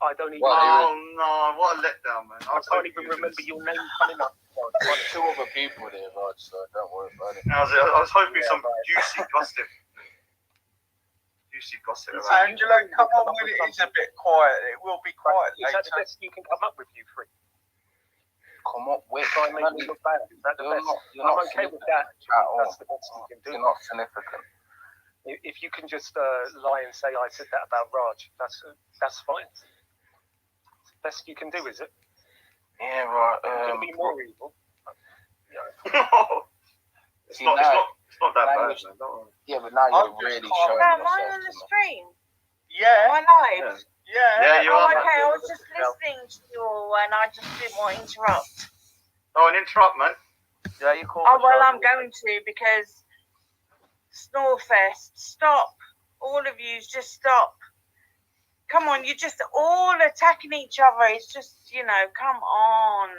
I don't even. Well, Oh no! What a letdown, man. I can't even remember your name coming up. Well, two other people there, Rod, so don't worry about it. I was hoping Yeah, some right. juicy gossip. Juicy gossip. It's About Angelo, come on with it. It's a bit quiet. It will be quiet Is that the later. best you can come up with, you three? Come up with Try and make me look bad. Is that the best? You're I'm not okay with that. at all. That's the best you can do. You're not significant. If you can just lie and say I said that about Raj, that's fine. It's the best you can do, is it? Yeah, right. It can be more evil. it's See, not that now bad, you- man. Don't worry. Yeah, but now I'm you're just really calm. showing Am yourself I on the to me. stream? Am Yeah, I live? Yeah, you Oh, are. okay. I was just listening to you all and I just didn't want to interrupt. Oh, an interrupt, man. Yeah, you call. Oh, well, I'm going to because Snorefest, stop. All of you, just stop. Come on, you're just all attacking each other. It's just, come on.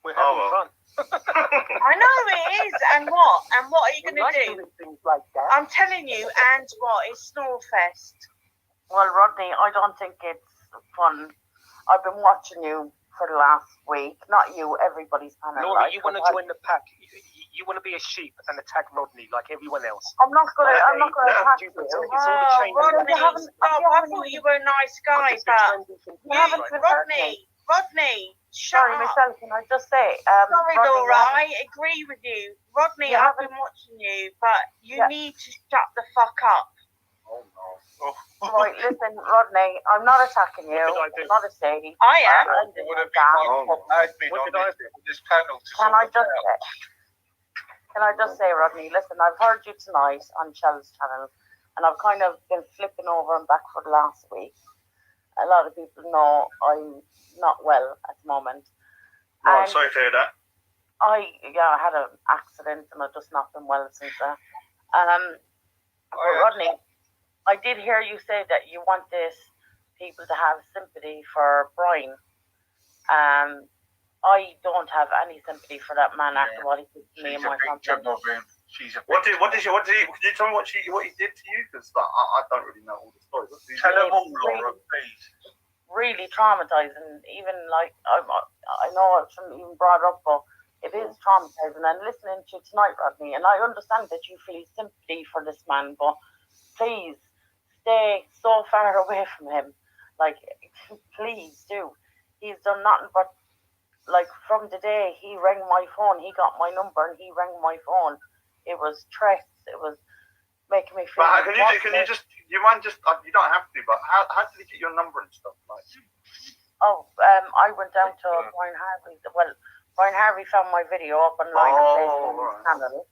We're having fun. I know it is. And what? And what are you going We like to do? doing things like that. I'm telling you, and what? It's Snorefest. Well, Rodney, I don't think it's fun. I've been watching you for the last week. Not you, everybody's panel. Laura, you want to join the pack? You want to be a sheep and attack Rodney like everyone else? I'm not going to attack you. It's all the change. Rodney, stop. I thought you were a nice guy, but Rodney, shut up. Michelle, can I just say, sorry, Laura, I agree with you. Rodney, I've been watching you, but you need to shut the fuck up. Oh no. Right, listen, Rodney, I'm not attacking you. What did I do? I'm not a sadie. I am. It would have been my admin What on did I this, do? this panel to Can sort I it just out. Can I just say, Rodney, listen, I've heard you tonight on Shell's channel, and I've kind of been flipping over and back for the last week. A lot of people know I'm not well at the moment. Oh, I'm And sorry to hear that. I had an accident, and I've just not been well since that. But Rodney, I did hear you say that you wanted people to have sympathy for Brian. I don't have any sympathy for that man after what he did to me and She's my a victim family. of him. She's a What victim. did you? Can you tell me what he did to you? Because I don't really know all the stories. What did he Tell do? them all, Laura, please. Really traumatizing. Even like I know I shouldn't even brought it up, but it is traumatizing. And listening to you tonight, Rodney, and I understand that you feel sympathy for this man, but please stay so far away from him. Like, please do. He's done nothing but, like, from the day he rang my phone, he got my number and he rang my phone. It was threats. It was making me feel. But can you just you don't have to, but how did he get your number and stuff like? Oh, I went down to Brian Harvey. Well, Brian Harvey found my video up online on Facebook channel,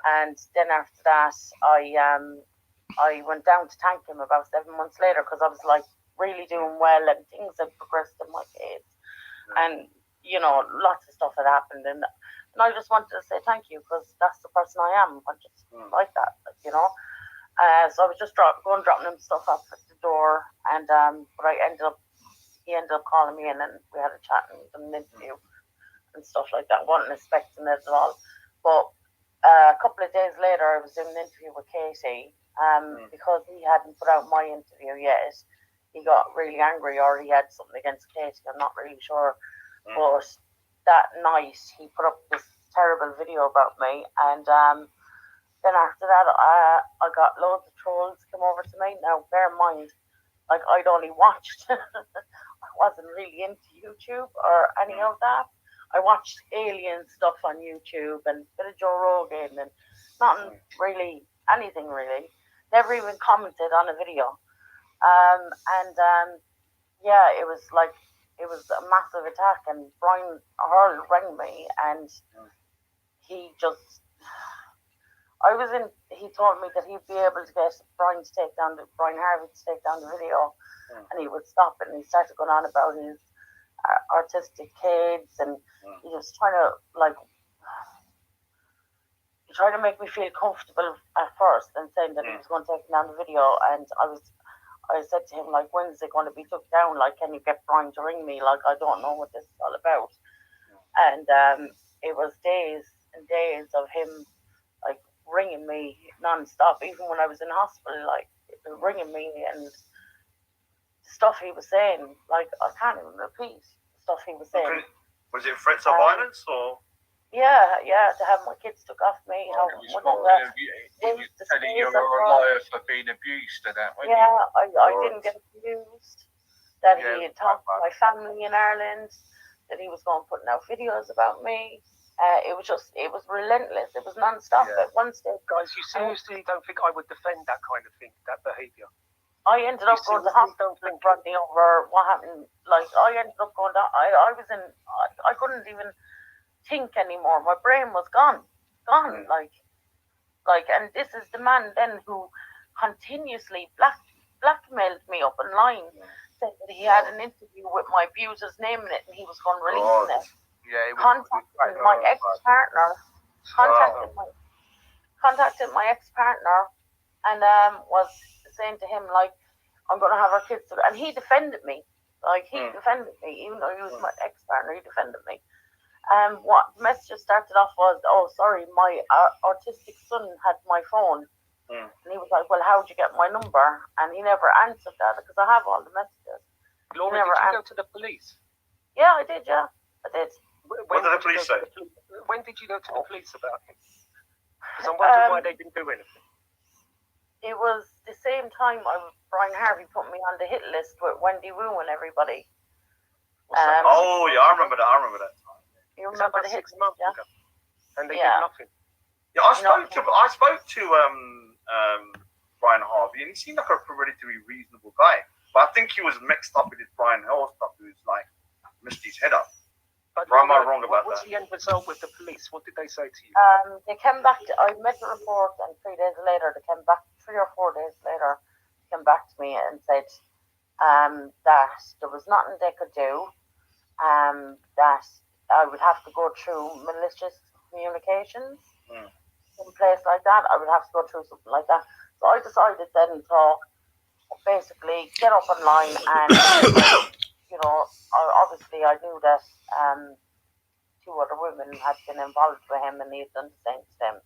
and then after that, I went down to thank him about 7 months later because I was like really doing well and things had progressed in my case, and you know lots of stuff had happened, and I just wanted to say thank you because that's the person I am. I just like that, you know. So I was just dropping him stuff up at the door, and but he ended up calling me in, and we had a chat and an interview and stuff like that. Wasn't expecting it at all, but a couple of days later, I was in an interview with Katie, because he hadn't put out my interview yet. He got really angry, or he had something against Katie. I'm not really sure, but that night he put up this terrible video about me, and then after that, I got loads of trolls come over to me. Now, bear in mind, like I'd only watched, I wasn't really into YouTube or any of that. I watched alien stuff on YouTube and a bit of Joe Rogan and nothing really, anything really. Never even commented on a video. Yeah, it was a massive attack, and Brian Hurl rang me, and he told me that he'd be able to get Brian Harvey to take down the video, and he would stop it, and he started going on about his artistic kids, and he was trying to make me feel comfortable at first, and saying that he was going to take down the video, and I said to him, like, when's it going to be took down? Like, can you get Brian to ring me? Like, I don't know what this is all about. And it was days and days of him, like, ringing me non-stop, even when I was in hospital, like, ringing me, and stuff he was saying, like, I can't even repeat the stuff he was saying. Was it threats of violence, or? Yeah, to have my kids took off me. He was telling you were a liar for being abused and that, wasn't you? I didn't get abused. That he had talked to my family in Ireland. That he was going putting out videos about me. It was relentless. It was non-stop at one stage. Guys, you seriously don't think I would defend that kind of thing, that behaviour? I ended up going to hospital with Rodney over what happened. Like, I ended up going down. I couldn't even think anymore. My brain was gone. Like, and this is the man then who continuously blackmailed me up online, said that he had an interview with my abuser's name in it, and he was going to release it. Yeah, contacted my ex-partner. Contacted my ex-partner, and was saying to him, like, I'm going to have our kids. And he defended me. Like, he defended me, even though he was my ex-partner. He defended me. What the message started off was, oh, sorry, my autistic son had my phone. And he was like, well, how'd you get my number? And he never answered that because I have all the messages. Laura, did you go to the police? Yeah, I did, I did. What did the police say? When did you go to the police about him? Because I'm wondering why they didn't do anything. It was the same time Brian Harvey put me on the hit list with Wendy Wu and everybody. Oh, yeah, I remember that. You remember the hit list, yeah? And they did nothing. Yeah, I spoke to Brian Harvey, and he seemed like a relatively reasonable guy. But I think he was mixed up with his Brian Hill stuff, who's like messed his head up. But am I wrong about that? What's the end result with the police? What did they say to you? They came back. I made the report, and 3 days later, they came back. 3 or 4 days later, came back to me and said that there was nothing they could do. That I would have to go through malicious communications. In a place like that, I would have to go through something like that. So I decided then to basically get up online and, you know, obviously I knew that 2 other women had been involved with him and he had done the same to them.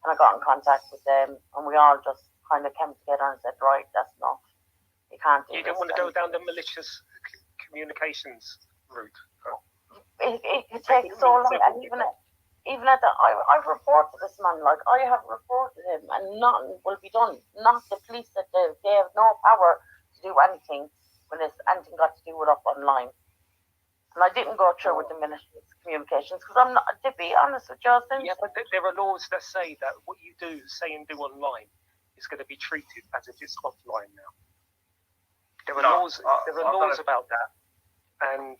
And I got in contact with them and we all just kind of came together and said, right, that's enough. You can't do this. You didn't want to go down the malicious communications route? It could take so long, and even at that, I've reported this man. Like, I have reported him, and nothing will be done. Not the police that they have no power to do anything when it's anything got to do with up online. And I didn't go through with the Ministry of Communications because I'm not, to be honest with you, Yeah, but there are laws that say that what you do, say and do online is going to be treated as if it's offline now. There are laws about that. And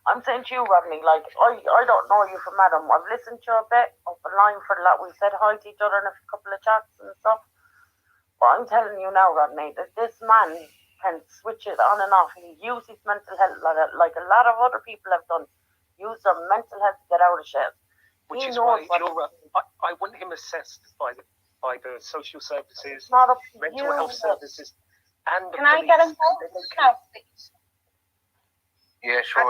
I'm saying to you, Rodney, like, I don't know you from Adam. I've listened to you a bit up the line for a lot. We've said hi to each other in a couple of chats and stuff. But I'm telling you now, Rodney, that this man can switch it on and off. He uses mental health like a lot of other people have done. Use their mental health to get out of shit. Which is why I want him assessed by the social services, mental health services, and the Can I get a police. vote now, please? Yeah, sure.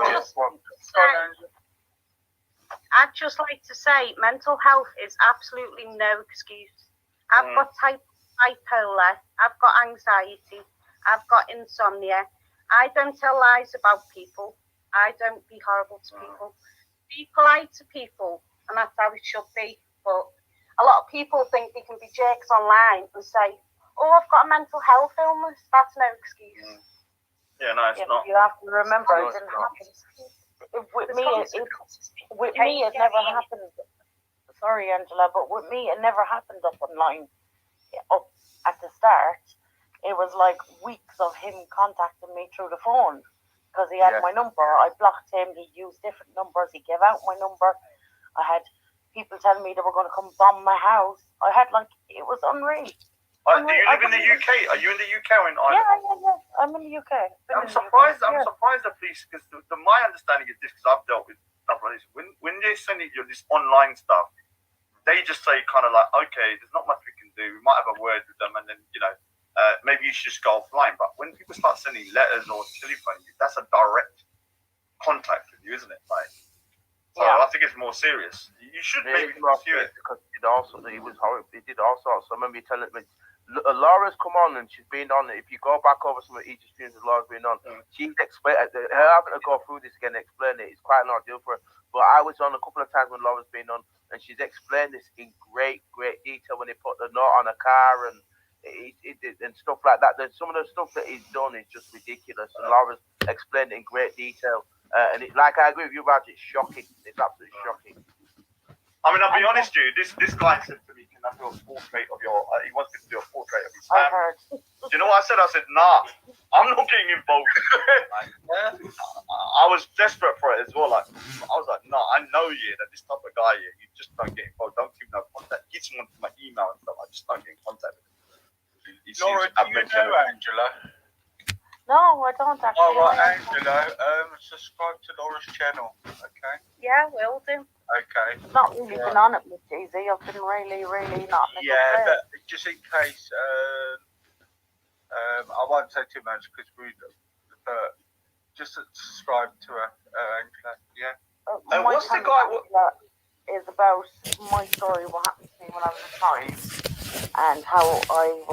I'd just like to say mental health is absolutely no excuse. I've got bipolar, I've got anxiety, I've got insomnia. I don't tell lies about people. I don't be horrible to people. Be polite to people, and that's how it should be. But a lot of people think they can be jerks online and say, oh, I've got a mental health illness. That's no excuse. Yeah, no, it's not. You have to remember, it didn't happen. With me, it never happened. Sorry, Angela, but with me, it never happened up online. Up at the start, it was like weeks of him contacting me through the phone because he had my number. I blocked him. He used different numbers. He gave out my number. I had people telling me they were going to come bomb my house. I had it was unreal. Do you live in the UK? Are you in the UK or in Ireland? Yeah. I'm in the UK. I'm surprised. I'm surprised the police, because my understanding is this, because I've dealt with stuff like this. When they're sending you this online stuff, they just say kind of like, okay, there's not much we can do. We might have a word with them, and then maybe you should just go offline. But when people start sending letters or telephone you, that's a direct contact with you, isn't it? So I think it's more serious. You should maybe pursue it, because it also it was horrible. It did all sorts. I remember you telling me. Laura's come on and she's been on. If you go back over some of each streams that Laura's been on, she's explained her having to go through this again and explain it. It's quite an ordeal for her. But I was on a couple of times when Laura's been on, and she's explained this in great detail when they put the note on a car and and stuff like that. There's some of the stuff that he's done is just ridiculous, and Laura's explained it in great detail. And I agree with you about it. It's shocking. It's absolutely shocking. I mean, I'll be honest with you. This guy said to me, "Can I do a portrait of your?" He wants me to do a portrait of his family. Do you know what I said? I said, "Nah, I'm not getting involved." I was desperate for it as well. I was like, "No, I know you. That this type of guy, you just don't get involved. Don't give no contact. Get someone to my email and stuff. I just don't get in contact with him." Laura, do you know Angela? No, I don't actually. Oh, right, Angela. Subscribe to Laura's channel, okay? Yeah, will do. Okay. Not really been on it with Jay-Z. I've been really not. Yeah, but just in case, I won't say too much because but just subscribe to her, Angela. Yeah. What's the guy? Is about my story. What happened to me when I was a child, and how I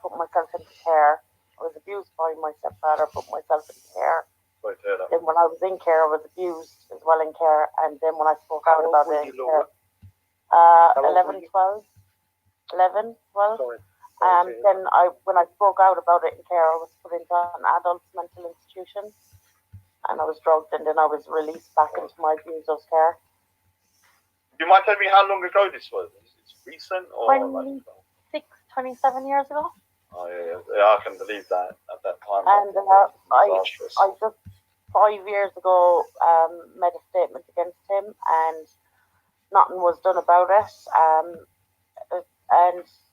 put myself into care. I was abused by my stepfather, put myself in care. Then when I was in care, I was abused as well in care. And then when I spoke out about it in care, 11, 12. Then when I spoke out about it in care, I was put into an adult mental institution. And I was drugged, and then I was released back into my abuser's care. You might tell me how long ago this was? It's recent or 27 years ago. Oh yeah, I can believe that at that time. And I just 5 years ago made a statement against him, and nothing was done about it.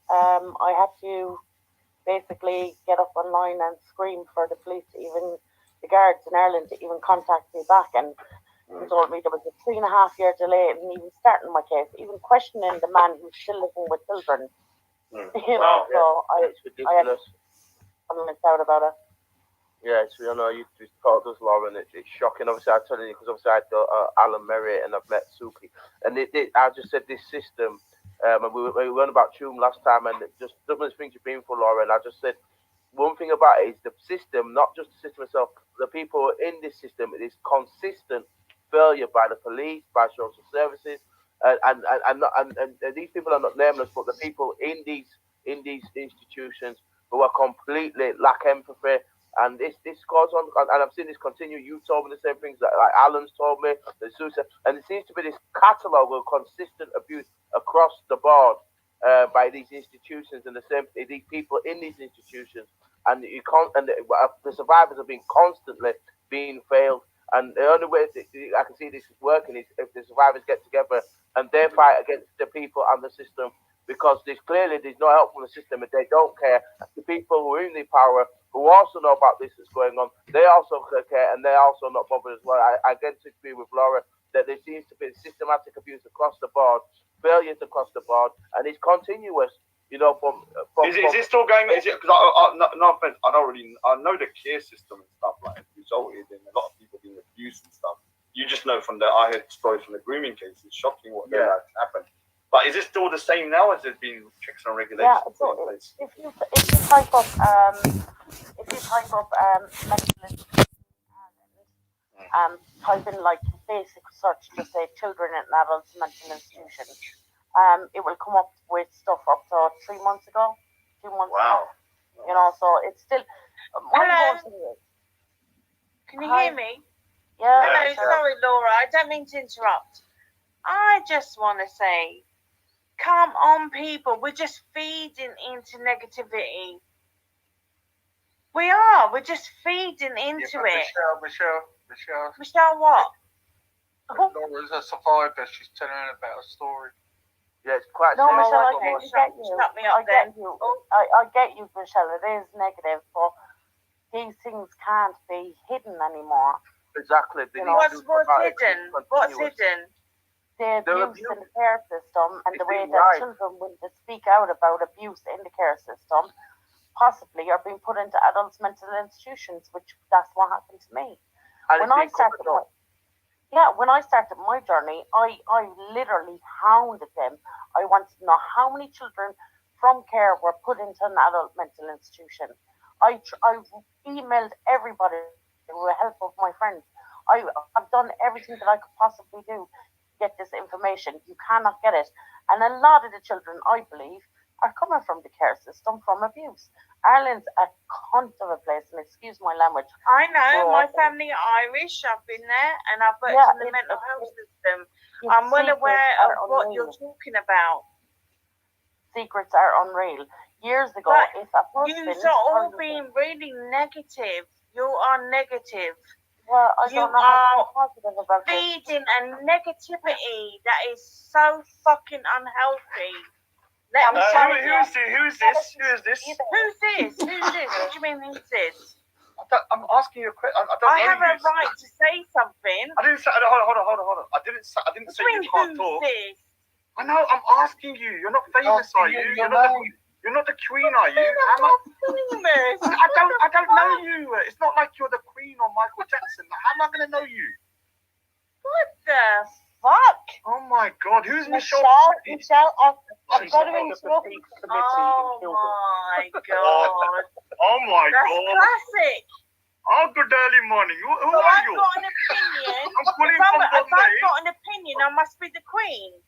I had to basically get up online and scream for the police, even the guards in Ireland, to even contact me back, and he told me there was a 3.5 year delay in even starting my case, even questioning the man who's still living with children. It's ridiculous. I'm out about it. Yeah, you just told us, Lauren. It's shocking. Obviously, I'm telling you because obviously I got Alan Merritt and I've met Suki, and I just said this system. And we went about Tume last time, and just some of the things you've been for, Lauren. I just said one thing about it is the system, not just the system itself. The people in this system, it is consistent failure by the police, by social services. And these people are not nameless, but the people in these institutions who are completely lack empathy And this goes on, and I've seen this continue. You told me the same things that like Alan's told me, the Susan, and it seems to be this catalogue of consistent abuse across the board by these institutions and these people in these institutions, and the survivors have been constantly being failed. And the only way I can see this working is if the survivors get together and they fight against the people and the system, because there's no help from the system and they don't care. The people who are in the power, who also know about this that's going on, they also care and they're also not bothered as well. I again agree with Laura that there seems to be systematic abuse across the board, failures across the board, and it's continuous. You know, is it still going? Is it because no offense, I know the care system and stuff like it resulted in a lot of people being abused and stuff. You just know I heard stories from the grooming case. It's shocking what happened. But is it still the same now? As there's been checks and regulations in place? If you type up mental type in like basic search to say children and adults mental institution, it will come up with stuff up to 3 months ago, 2 months ago. You know, so it's still. Hello. Can you hear me? Yeah. Hello, sorry, Laura. I don't mean to interrupt. I just want to say, come on, people. We're just feeding into negativity. We are. We're just feeding into it. Michelle, what? Laura's a survivor. She's telling about a story. Yeah, it's quite. No, Michelle, I get you. Shut me up I get you. I get you, Michelle. It is negative, but these things can't be hidden anymore. Exactly. What's hidden? What's hidden? The abuse in the care system and the way that children, when they speak out about abuse in the care system, possibly are being put into adults' mental institutions, which that's what happened to me. When I started my journey, I literally hounded them. I wanted to know how many children from care were put into an adult mental institution. I emailed everybody with the help of my friends. I've done everything that I could possibly do to get this information. You cannot get it. And a lot of the children, I believe, are coming from the care system from abuse. Ireland's a cunt of a place, and excuse my language. I know, my family are Irish. I've been there, and I've worked in the mental health system. I'm well aware of what you're talking about. Secrets are unreal. Years ago, but if a husband... You are all being really negative. You are negative. Well, you are feeding a negativity that is so fucking unhealthy. Who is this? Who's this? What do you mean who's this? I'm asking you a question. I have a right to say something. I didn't say. Hold on. I didn't say you can't talk. This? I know. I'm asking you. You're not famous, are you? You're not the queen, are you? Famous. I don't know you. It's not like you're the queen or Michael Jackson. How am I going to know you? What the fuck? Oh my God. Who's Michelle? Michelle, I've got to interrupt you. Oh my God. Oh my That's God. Classic. Oh, good early morning. Who are you? I've got an opinion. I'm calling from If I've Bombay. got an opinion, I must be the queen.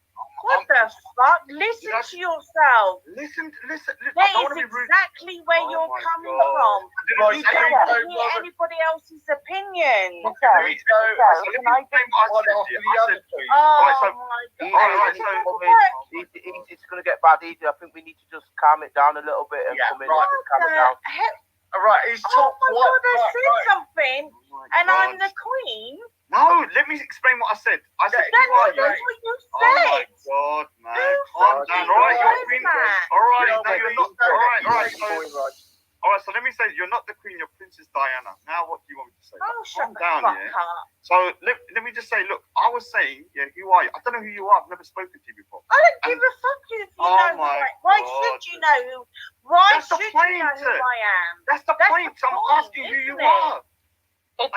What the fuck? Listen to yourself. Listen. That is exactly where you're coming from. You don't want to hear anybody else's opinion. Can I It's going to get bad easy. I think we need to just calm it down a little bit and come in and calm it down. All right, he's oh my God, I said something, and I'm the queen. No, let me explain what I said. I said, that's what you said. Oh my God, man. Calm down. All right, you're queen. All right, no, you're not. All right, so let me say, you're not the queen, you're Princess Diana. Now, what do you want me to say? Oh, shut the down, fuck up. So let me just say, look, I was saying, who are you? I don't know who you are. I've never spoken to you before. I don't give a fuck if you know who I am. Why should you know who? Why should you know who I am? That's the point. I'm asking who you are. Why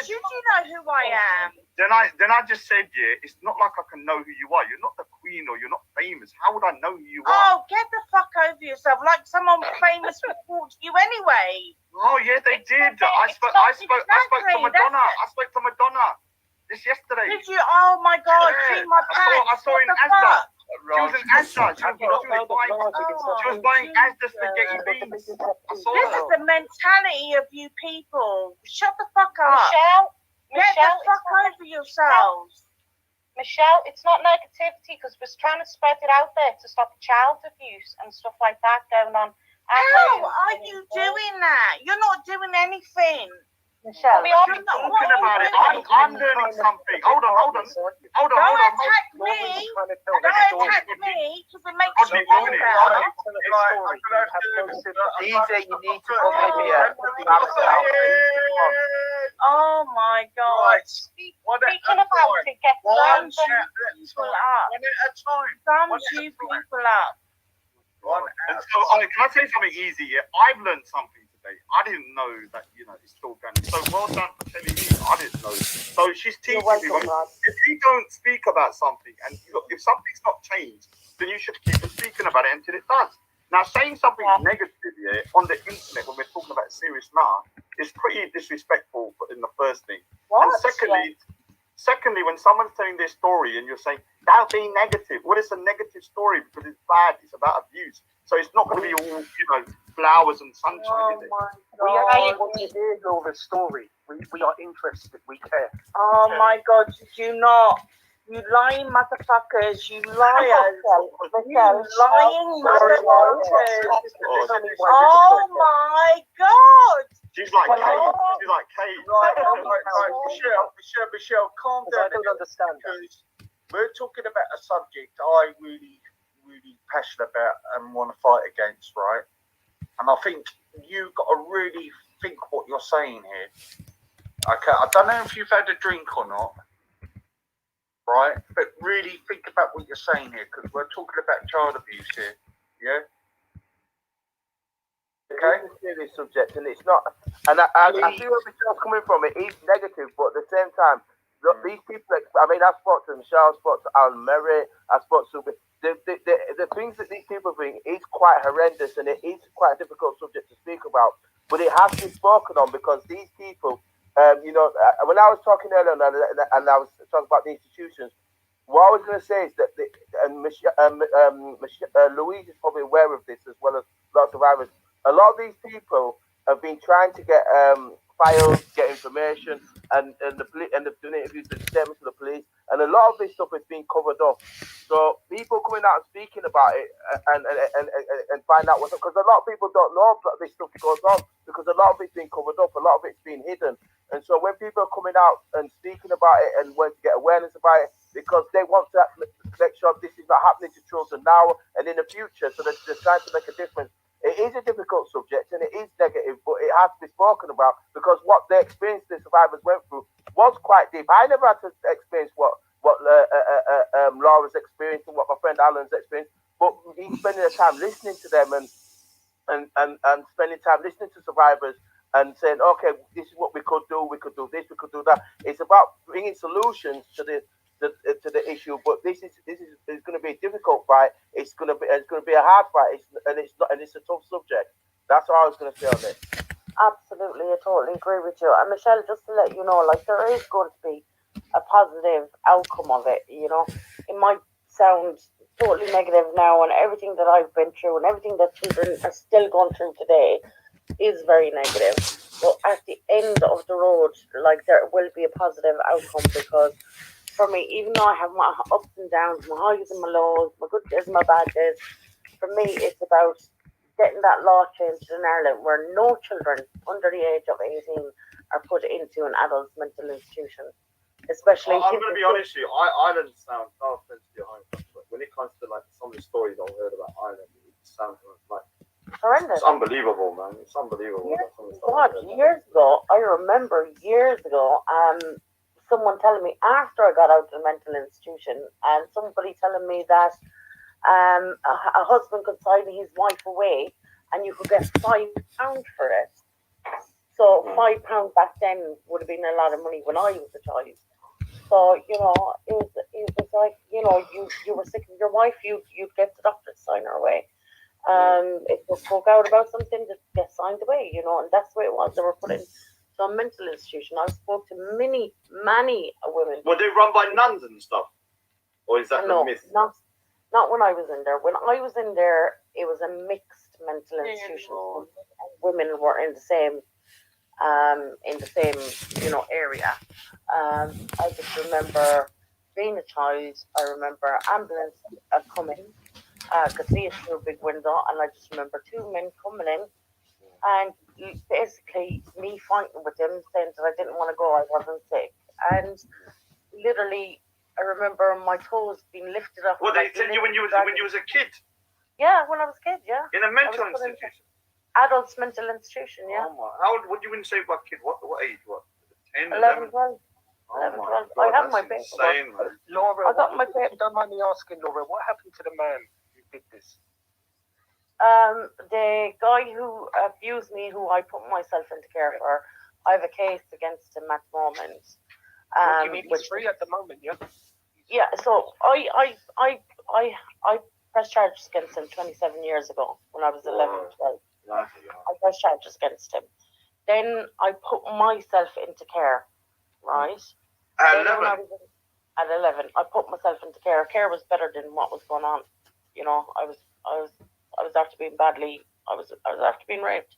should you know who I am? Then I just said, it's not like I can know who you are. You're not the queen or you're not famous. How would I know who you are? Oh, get the fuck over yourself. Like someone famous would talk to you anyway. Oh yeah, they did. I spoke to Madonna. I spoke to Madonna this yesterday. Did you? Oh my God! Yeah. See my pants. I saw in Asda. She was an Asda. She was buying Asda spaghetti beans. I saw This her. is the mentality of you people. Shut the fuck up. Get Michelle, the fuck over yourselves. Michelle, it's not negativity because we're trying to spread it out there to stop child abuse and stuff like that going on. How are you doing that? You're not doing anything. Michelle, She's talking about it. I'm learning something. Hold on. Don't attack me. Don't attack me because it makes you feel better. DJ, you need to come in here. Oh my God. Speaking about it, get Sum some people up. Sum you people up. And so, can I say something easy? Yeah? I've learned something today. I didn't know that, it's still going. So well done for telling me. I didn't know. So she's teaching me. If you don't speak about something, and if something's not changed, then you should keep on speaking about it until it does. Now, saying something negative here on the internet when we're talking about a serious matter is pretty disrespectful in the first thing. And secondly, when someone's telling their story and you're saying, don't be negative. Well, it's a negative story because it's bad. It's about abuse. So it's not going to be all, flowers and sunshine, is it? We actually want to hear your story. We are interested. We care. Oh my God, you do not. You lying motherfuckers. You liars. You lying motherfuckers. Oh my God. She's like Kate. Michelle, calm down. I don't understand. Because we're talking about a subject I really passionate about and want to fight against, right? And I think you've got to really think what you're saying here. Okay, I don't know if you've had a drink or not, right? But really think about what you're saying here, because we're talking about child abuse here, yeah? Okay, it's a serious subject, and it's not. And I see where Michelle's coming from. It is negative, but at the same time, look, these people. I mean, I spoke to Michelle, I spoke to Alan Merritt, I spoke to the things that these people bring is quite horrendous, and it is quite a difficult subject to speak about. But it has to be spoken on because these people, when I was talking earlier and I was talking about the institutions, what I was going to say is that Louise is probably aware of this as well as lots of others. A lot of these people have been trying to get files, get information, and they've done interviews with statements to the police, and a lot of this stuff has been covered up. So people coming out and speaking about it and find out what's up, because a lot of people don't know that this stuff goes on because a lot of it's been covered up, a lot of it's been hidden, and so when people are coming out and speaking about it and want to get awareness about it, because they want to make sure this is not happening to children now and in the future, so they're trying to make a difference. It is a difficult subject and it is negative, but it has to be spoken about because what the experience the survivors went through was quite deep. I never had to experience what Laura's experienced and what my friend Alan's experienced, but he's spending the time listening to them and spending time listening to survivors and saying, okay, this is what we could do this, we could do that. It's about bringing solutions to the issue, but this is going to be a difficult fight. It's going to be a hard fight. It's a tough subject. That's what I was going to say on this. Absolutely, I totally agree with you. And Michelle, just to let you know, like there is going to be a positive outcome of it. It might sound totally negative now, and everything that I've been through and everything that children are still going through today is very negative. But at the end of the road, like there will be a positive outcome because. For me, even though I have my ups and downs, my highs and my lows, my good days and my bad days, for me, it's about getting that law changed in Ireland where no children under the age of 18 are put into an adult mental institution. Especially, I'm going to be honest with you, Ireland sounds, no offense to your home country, but when it comes to like some of the stories I've heard about Ireland, it sounds like horrendous. It's unbelievable, man. It's unbelievable. Years ago, I remember years ago, someone telling me after I got out of the mental institution and somebody telling me that a husband could sign his wife away and you could get £5 for it. So £5 back then would have been a lot of money when I was a child. So, it was like, you were sick of your wife, you'd get the doctor to sign her away. If they spoke out about something, just get signed away, and that's the way it was. They were put in a mental institution. I spoke to many women. Were they run by nuns and stuff? Or is that the myth? Not when I was in there. When I was in there, it was a mixed mental institution. Women were in the same, area. I just remember being a child. I remember ambulance coming. I could see it through a big window, and I just remember two men coming in, and basically me fighting with them, saying that I didn't want to go, I wasn't sick, and literally, I remember my toes being lifted up. What they tell you when you was a kid? Yeah, when I was a kid, yeah. In a mental institution. Adults mental institution, yeah. Oh my! How old? What do you mean say about kid? What age? What? 10, 11, 12. Oh 11, my 12. God, I have that's my paperwork. insane, man. Laura, I got my if you don't mind me asking, Laura, what happened to the man who did this? The guy who abused me, who I put myself into care for, I have a case against him at the moment. What do you mean? He's free at the moment, yeah? Yeah, so I pressed charges against him 27 years ago when I was 11, 12. I pressed charges against him. Then I put myself into care, right? At Then 11? At 11, I put myself into care. Care was better than what was going on. You know, I was after being badly. I was after being raped.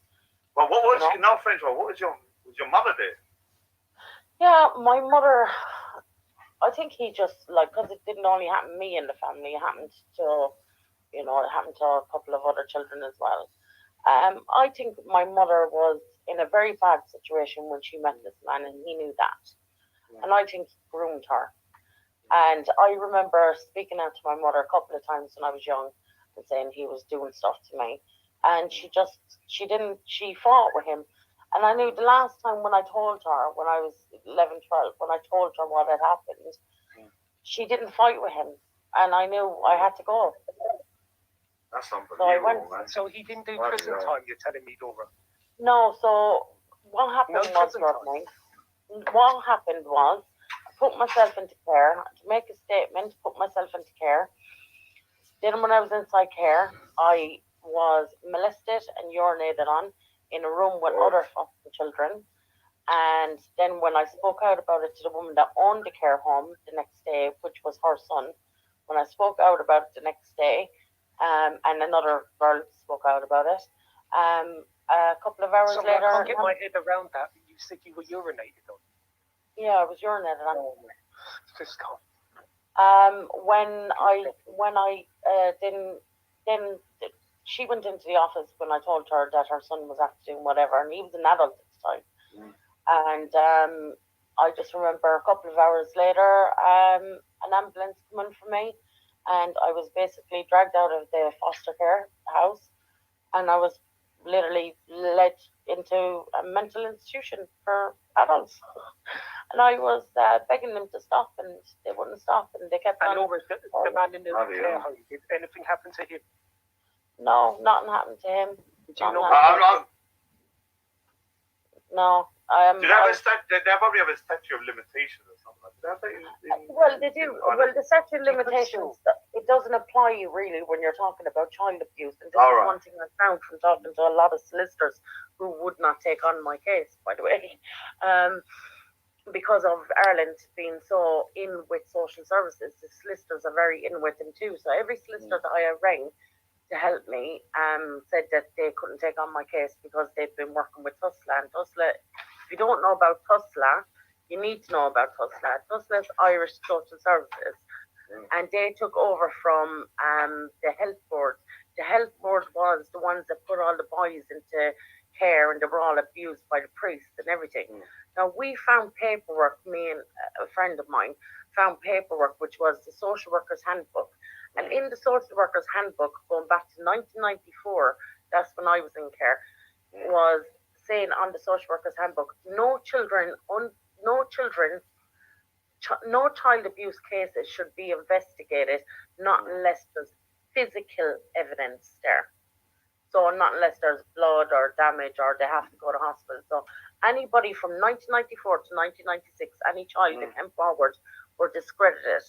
Well, what was You know? no French? What was your mother there? Yeah, my mother. I think he just because it didn't only happen to me in the family. It happened to, it happened to a couple of other children as well. I think my mother was in a very bad situation when she met this man, and he knew that. And I think he groomed her. And I remember speaking out to my mother a couple of times when I was young and saying he was doing stuff to me. And she fought with him. And I knew the last time when I told her, when I was 11, 12, when I told her what had happened, she didn't fight with him. And I knew I had to go. That's unbelievable, So I went. man. So he didn't do prison time, you're telling me, Laura? No, so what happened what happened was I put myself into care to make a statement, put myself into care. Then when I was inside care, I was molested and urinated on in a room with other foster children. And then when I spoke out about it to the woman that owned the care home the next day, which was her son, when I spoke out about it the next day, and another girl spoke out about it, a couple of hours later... I can't get my head around that. You said you were urinated on. Yeah, I was urinated on. Just go. When I then she went into the office when I told her that her son was actually doing whatever, and he was an adult at the time. And I just remember a couple of hours later, an ambulance coming for me, and I was basically dragged out of the foster care house, and I was literally led into a mental institution for adults. And I was begging them to stop, and they wouldn't stop, and they kept on. And Laura, the man in the care home, did anything happen to him? No, nothing happened to him. Did you know? No. Do they have they probably have a statute of limitations or something like that? Well, they do. Well, the statute of limitations, it doesn't apply really when you're talking about child abuse. And this is one thing I found from talking to a lot of solicitors who would not take on my case, by the way. Because of Ireland being so in with social services, the solicitors are very in with them too. So every solicitor that I rang to help me said that they couldn't take on my case because they'd been working with TUSLA. And TUSLA, if you don't know about TUSLA, you need to know about TUSLA. TUSLA is Irish Social Services, and they took over from the health board. The health board was the ones that put all the boys into care, and they were all abused by the priests and everything. Now, we found paperwork, me and a friend of mine found paperwork, which was the Social Workers Handbook. And in the Social Workers Handbook, going back to 1994, that's when I was in care, was saying on the Social Workers Handbook, no child abuse cases should be investigated, not unless there's physical evidence there. So not unless there's blood or damage or they have to go to hospital. So anybody from 1994 to 1996, any child that came forward were discredited,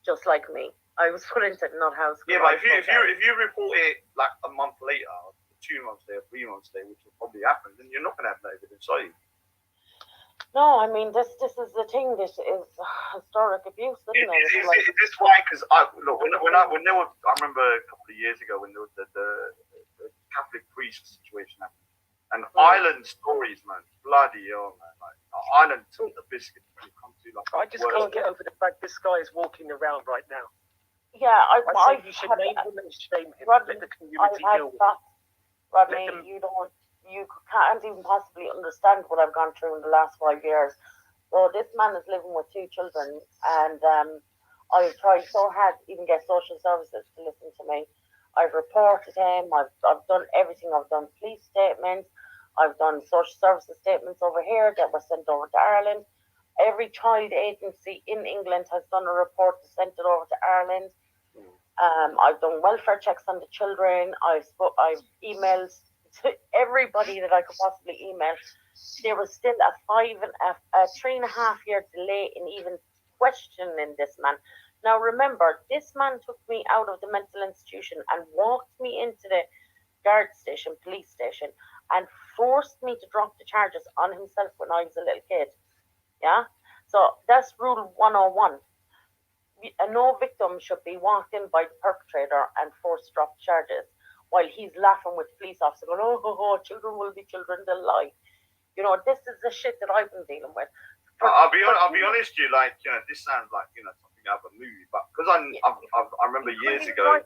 just like me. I was put into nut house. Yeah, but if you report it like a month later, 2 months later, 3 months later, which will probably happen, then you're not going to have no evidence, are you? No, I mean this is the thing. This is historic abuse, isn't it? It's Is like, this why? Because I look when there was, I remember a couple of years ago when there was the Catholic priest situation happened, and Ireland stories, man, bloody hell, man, like Ireland took the biscuit when it comes to like. I just can't get over the fact this guy is walking around right now. yeah, I say you should name him and shame him. Rodney, Let the community I've had deal with that. it. Rodney, Let them- you can't even possibly understand what I've gone through in the last 5 years. So this man is living with 2 children, and I've tried so hard to even get social services to listen to me. I've reported him. I've done everything. I've done police statements. I've done social services statements over here that were sent over to Ireland. Every child agency in England has done a report to send it over to Ireland. I've done welfare checks on the children. I've emailed to everybody that I could possibly email. There was still a 3.5 year delay in even questioning this man. Now remember, this man took me out of the mental institution and walked me into the guard station, police station, and forced me to drop the charges on himself when I was a little kid. Yeah? So that's rule 101. No victim should be walked in by the perpetrator and forced to drop charges while he's laughing with the police officer going, oh, children will be children, they'll lie. You know, this is the shit that I've been dealing with. I'll be honest with you, like, you know, this sounds like, you know, something out of a movie, but because I remember years ago.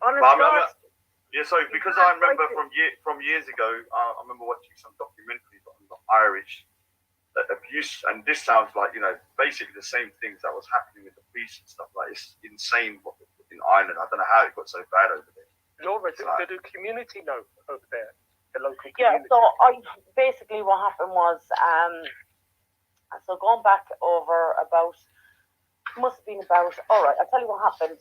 Because I remember from years ago, I remember watching some documentaries on the Irish abuse, and this sounds like, you know, basically the same things that was happening with the police and stuff. Like, it's insane in Ireland. I don't know how it got so bad over there. Laura, do the community know over there? The local community? Yeah, so basically what happened was, so going back over about, must have been about, all right, I'll tell you what happened.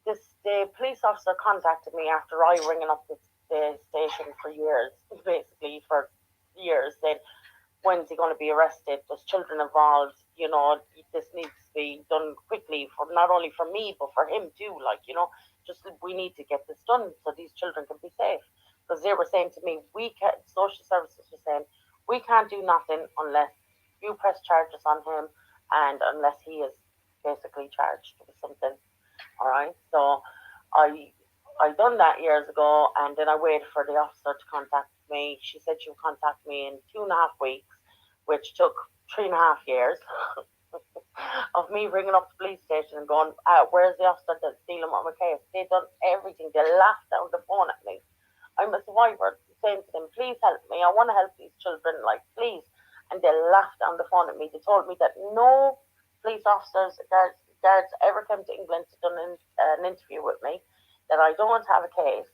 The police officer contacted me after I ringing up the station for years, basically for years, then when's he going to be arrested? There's children involved, you know, this needs to be done quickly, for not only for me, but for him too, like, you know, just we need to get this done so these children can be safe. Because they were saying to me, social services were saying, we can't do nothing unless you press charges on him and unless he is basically charged with something. All right. So I done that years ago, and then I waited for the officer to contact me. She said she would contact me in 2.5 weeks, which took 3.5 years of me ringing up the police station and going, where's the officer that's dealing with my case? They done everything. They laughed down the phone at me. I'm a survivor, saying to them, please help me. I want to help these children, like, please. And they laughed on the phone at me. They told me that no police officers, guards ever came to England to do an interview with me, that I don't have a case.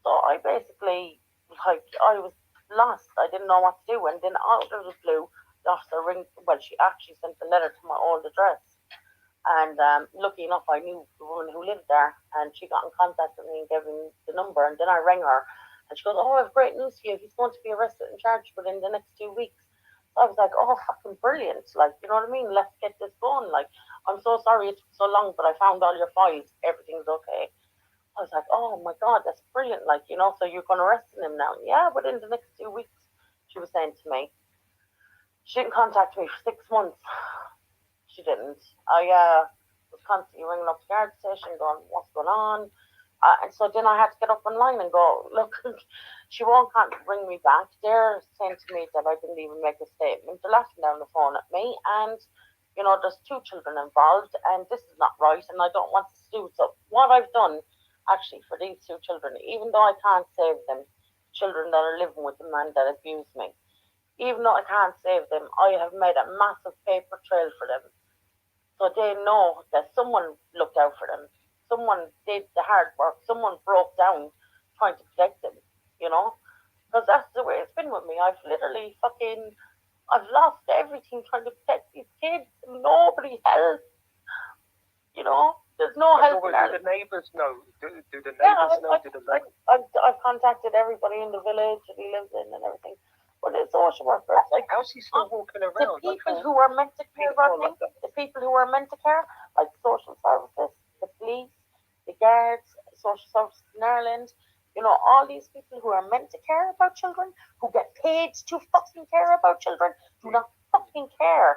So I basically, like, I was lost. I didn't know what to do. And then out of the blue, the officer she actually sent a letter to my old address. And lucky enough, I knew the woman who lived there, and she got in contact with me and gave me the number. And then I rang her, and she goes, oh, I have great news for you. He's going to be arrested and charged within the next 2 weeks. So I was like, oh, fucking brilliant. Like, you know what I mean? Let's get this going. Like, I'm so sorry it took so long, but I found all your files. Everything's okay. I was like, oh, my God, that's brilliant. Like, you know, so you're going to arrest him now. Yeah, within the next 2 weeks, she was saying to me. She didn't contact me for 6 months. She didn't. I was constantly ringing up the guard station going, what's going on? And so then I had to get up online and go, look, she won't ring me back. They're saying to me that I didn't even make a statement. They're laughing down the phone at me. And, you know, there's 2 children involved, and this is not right, and I don't want to sue. So what I've done, actually, for these 2 children, even though I can't save them, children that are living with the man that abused me, even though I can't save them, I have made a massive paper trail for them. So they know that someone looked out for them. Someone did the hard work. Someone broke down trying to protect them, you know? Because that's the way it's been with me. I've lost everything trying to protect these kids. Nobody helps, you know? There's no help. Do the neighbours know? Do the neighbours know? I've contacted everybody in the village that he lives in and everything. But it's social workers. Like, how's he still walking around? The people who are meant to care, Rodney, the people who are meant to care, like social services, the police, the guards, social services in Ireland, you know, all these people who are meant to care about children, who get paid to fucking care about children, do not fucking fucking care.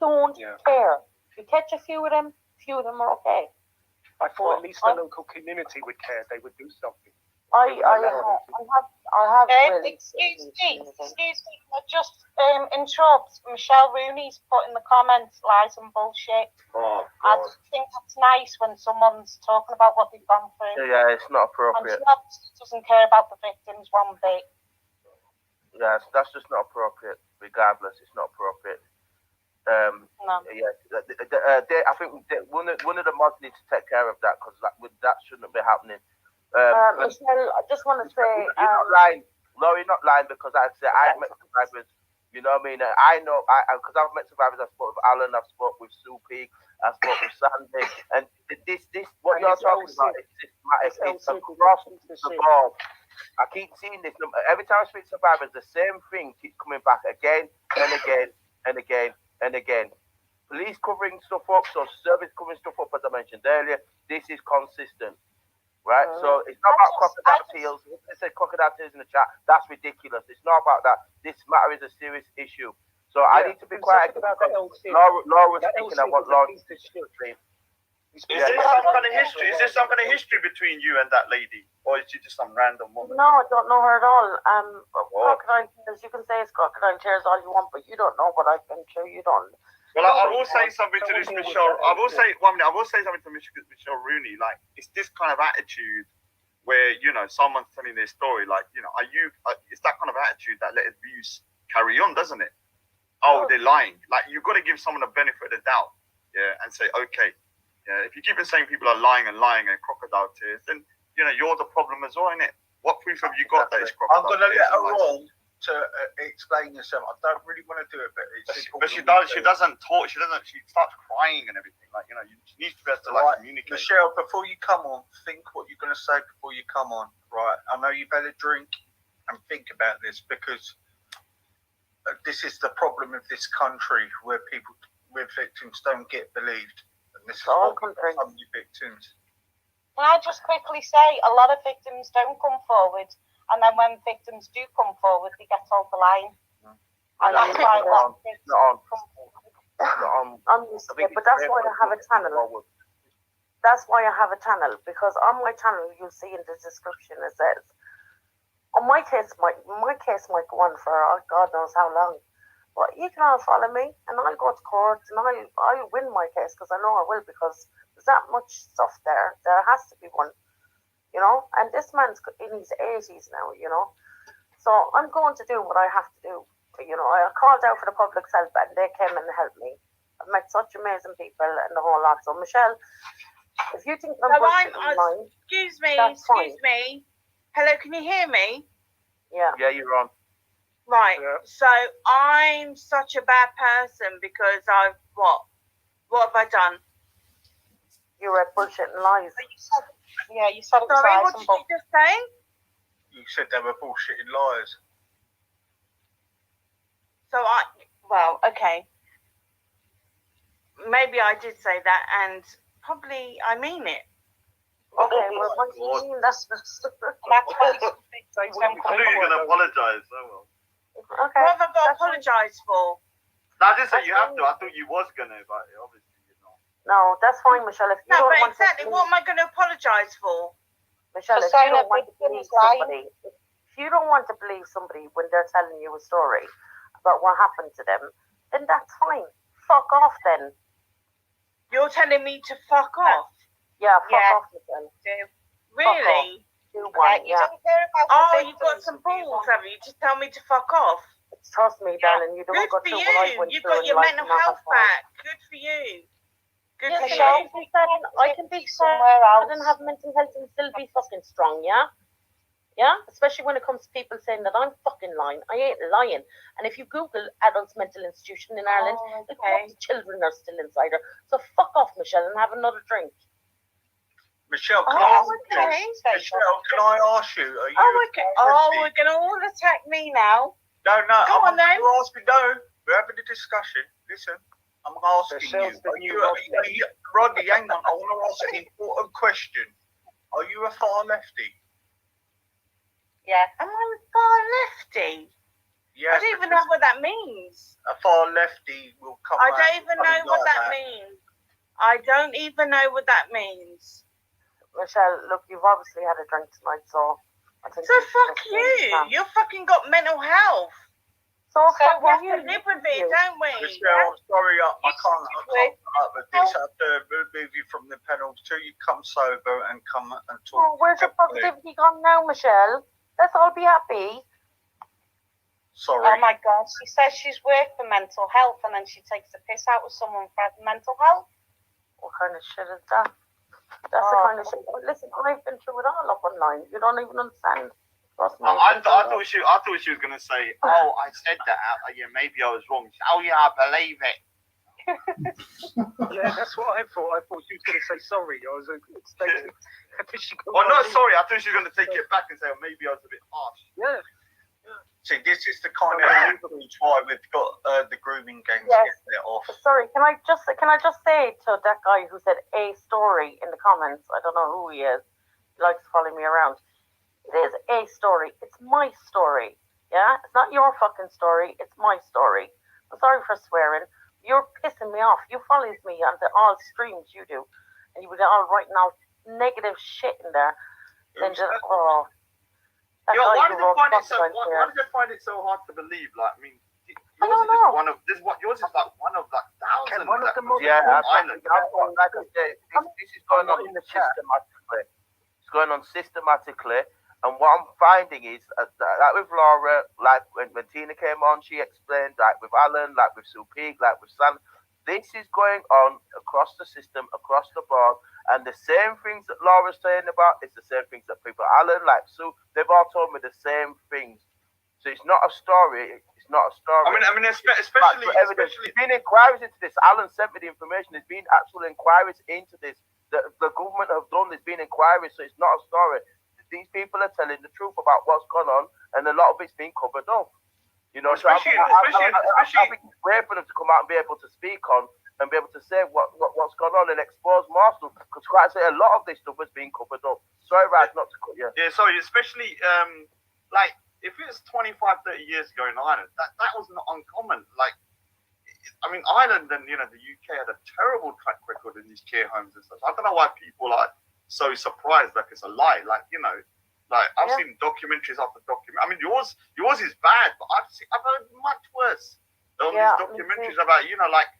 Don't care. You catch a few of them are okay. I thought at least the local community would care. They would do something. I have. Excuse me. I just interrupt. Michelle Rooney's put in the comments lies and bullshit. I just think that's nice when someone's talking about what they've gone through. Yeah, it's not And appropriate. she obviously doesn't care about the victims one bit. Yeah, that's just not appropriate. Regardless, it's not appropriate. No. Yeah, I think one of the mods need to take care of that because that shouldn't be happening. Michelle, I just want to say, you're not lying. No, you're not lying because I met survivors. You know what I mean? I know, because I've met survivors. I spoke with Alan. I've spoke with Sue Peak. I spoke with Sandy. And this, what you're talking about is systematic. It's across the board. I keep seeing this. Every time I speak to survivors, the same thing keeps coming back again and again and again and again. Police covering stuff up, so service covering stuff up, as I mentioned earlier. This is consistent. Right, so it's not about crocodile tears. They said crocodile tears in the chat. That's ridiculous. It's not about that. This matter is a serious issue. So I need to be quiet. Laura was speaking. I want Laura to speak. Is there some kind of history? Is there some kind of history between you and that lady, or is she just some random woman? No, I don't know her at all. Crocodile tears. You can say it's crocodile tears all you want, but you don't know what I've been through. You don't. Well, I will say something to this Michelle. I will say 1 minute. I will say something to Michelle Rooney. Like, it's this kind of attitude where someone's telling their story. Like, it's that kind of attitude that let abuse carry on, doesn't it? Oh, they're lying. Like, you've got to give someone a benefit of the doubt, and say, okay, if you keep on saying people are lying and crocodile tears, then you're the problem as well, innit? What proof have you got that it's crocodile tears? I'm going to let her on to explain yourself. I don't really want to do it, but she does. She doesn't talk. She starts crying and everything. Like, she needs to be able to communicate. Michelle, before you come on, think what you're going to say before you come on. Right? I know you've had a drink and think about this because this is the problem of this country where victims don't get believed, and this is what some of your victims. Can I just quickly say, a lot of victims don't come forward, and then when victims do come forward, they get told the line. And that's why a lot of victims I'm used to it, but that's why I have a channel. That's why I have a channel, because on my channel you'll see in the description it says, my case might go on for God knows how long, but you can all follow me, and I'll go to court, and I'll win my case because I know I will, because there's that much stuff there. There has to be one. And this man's in his 80s now, so I'm going to do what I have to do. I called out for the public's help and they came and helped me. I've met such amazing people and the whole lot. So Michelle, if you think I'm online, excuse me. Hello, can you hear me? Yeah. Yeah, you're on. Right. Yeah. So I'm such a bad person because I've what have I done? You read bullshit and lies. You said it was Sorry, lies. what did you just say? You said they were bullshitting lies. So okay. Maybe I did say that, and probably I mean it. Okay, well, what do you mean? That's I knew you were going to apologise. Okay. What have I got to apologise for? No, I didn't say you have to. I thought you was going to, but obviously you're not. No, that's fine, Michelle. If you don't want exactly. What am I going to apologise for? Michelle, if you don't want to believe somebody, if you don't want to believe somebody when they're telling you a story about what happened to them, then that's fine. Fuck off then. You're telling me to fuck off? Yeah, fuck off, Michelle. Really? Do one, You don't care about the you've got some balls, have you? Just tell me to fuck off. Trust me, darling, you don't Good go for through you. what I went You've through got in your life mental and not health have fun. back. Good for you. Good for you. I can be somewhere else and have mental health and still be fucking strong, yeah? Yeah? Especially when it comes to people saying that I'm fucking lying. I ain't lying. And if you Google adults mental institution in Ireland, children are still inside her. So fuck off, Michelle, and have another drink. Michelle, can I ask you? Are you we're going to all attack me now. No, Go on then. We're having a discussion. Listen, I'm asking you. Rodney, hang on. I want to ask an important question. Are you a far lefty? Yeah. Am I a far lefty? I don't even know what that means. A far lefty will come I out don't even know something what like that means. I don't even know what that means. Michelle, look, you've obviously had a drink tonight, so I think So fuck you. You fucking got mental health. So we have fuck to live with it, don't we? Michelle, sorry, I can't put up with this. I have to remove you from the panel till you come sober and come and talk. Oh, where's the positivity gone now, Michelle? Let's all be happy. Sorry. Oh my God, she says she's worked for mental health and then she takes the piss out of someone for mental health. What kind of shit is that? That's the kind of shit. Listen, I've been through it all up online. You don't even understand. Trust me. I thought she was gonna say, "Oh, I said that. Yeah, maybe I was wrong." She said, "Oh yeah, I believe it." Yeah, that's what I thought. I thought she was going to say sorry. I was expecting. Oh, not sorry. I thought she was going to take it back and say, oh, maybe I was a bit harsh. Yeah. See, this is the kind of reasons why we've got the grooming gangs Yes. get let off. Sorry, can I just say to that guy who said a story in the comments? I don't know who he is. He likes to follow me around. It is a story. It's my story. Yeah, it's not your fucking story. It's my story. I'm sorry for swearing. You're pissing me off. You follows me on all streams. You do, and you would all writing out negative shit in there. Then just Why did they find it so hard to believe? Like, I mean, yours is just one of yours is like one of like thousands. One of the most island. This is going on systematically. It's going on systematically, and what I'm finding is like with Laura, like when Tina came on, she explained, like with Alan, like with Sue Peak, like with Sam. This is going on across the system, across the board, and the same things that Laura's saying about, it's the same things that people, Alan, like Sue, they've all told me the same things. So it's not a story. It's not a story. I mean, especially. There's been inquiries into this. Alan sent me the information. There's been actual inquiries into this. The government have done. There's been inquiries, so it's not a story. These people are telling the truth about what's gone on, and a lot of it's been covered up. You know, especially, I think it's great for them to come out and be able to speak on and be able to say what's gone on and expose more stuff. Because quite I say, a lot of this stuff has been covered up. Sorry, Raj, not to cut you. Yeah, sorry, especially like if it was 25, 30 years ago in Ireland, that was not uncommon. Like, I mean, Ireland and the UK had a terrible track record in these care homes and stuff. I don't know why people are so surprised like it's a lie. Like, like I've seen documentaries after documentary. I mean, yours is bad, but I've heard much worse on these documentaries about like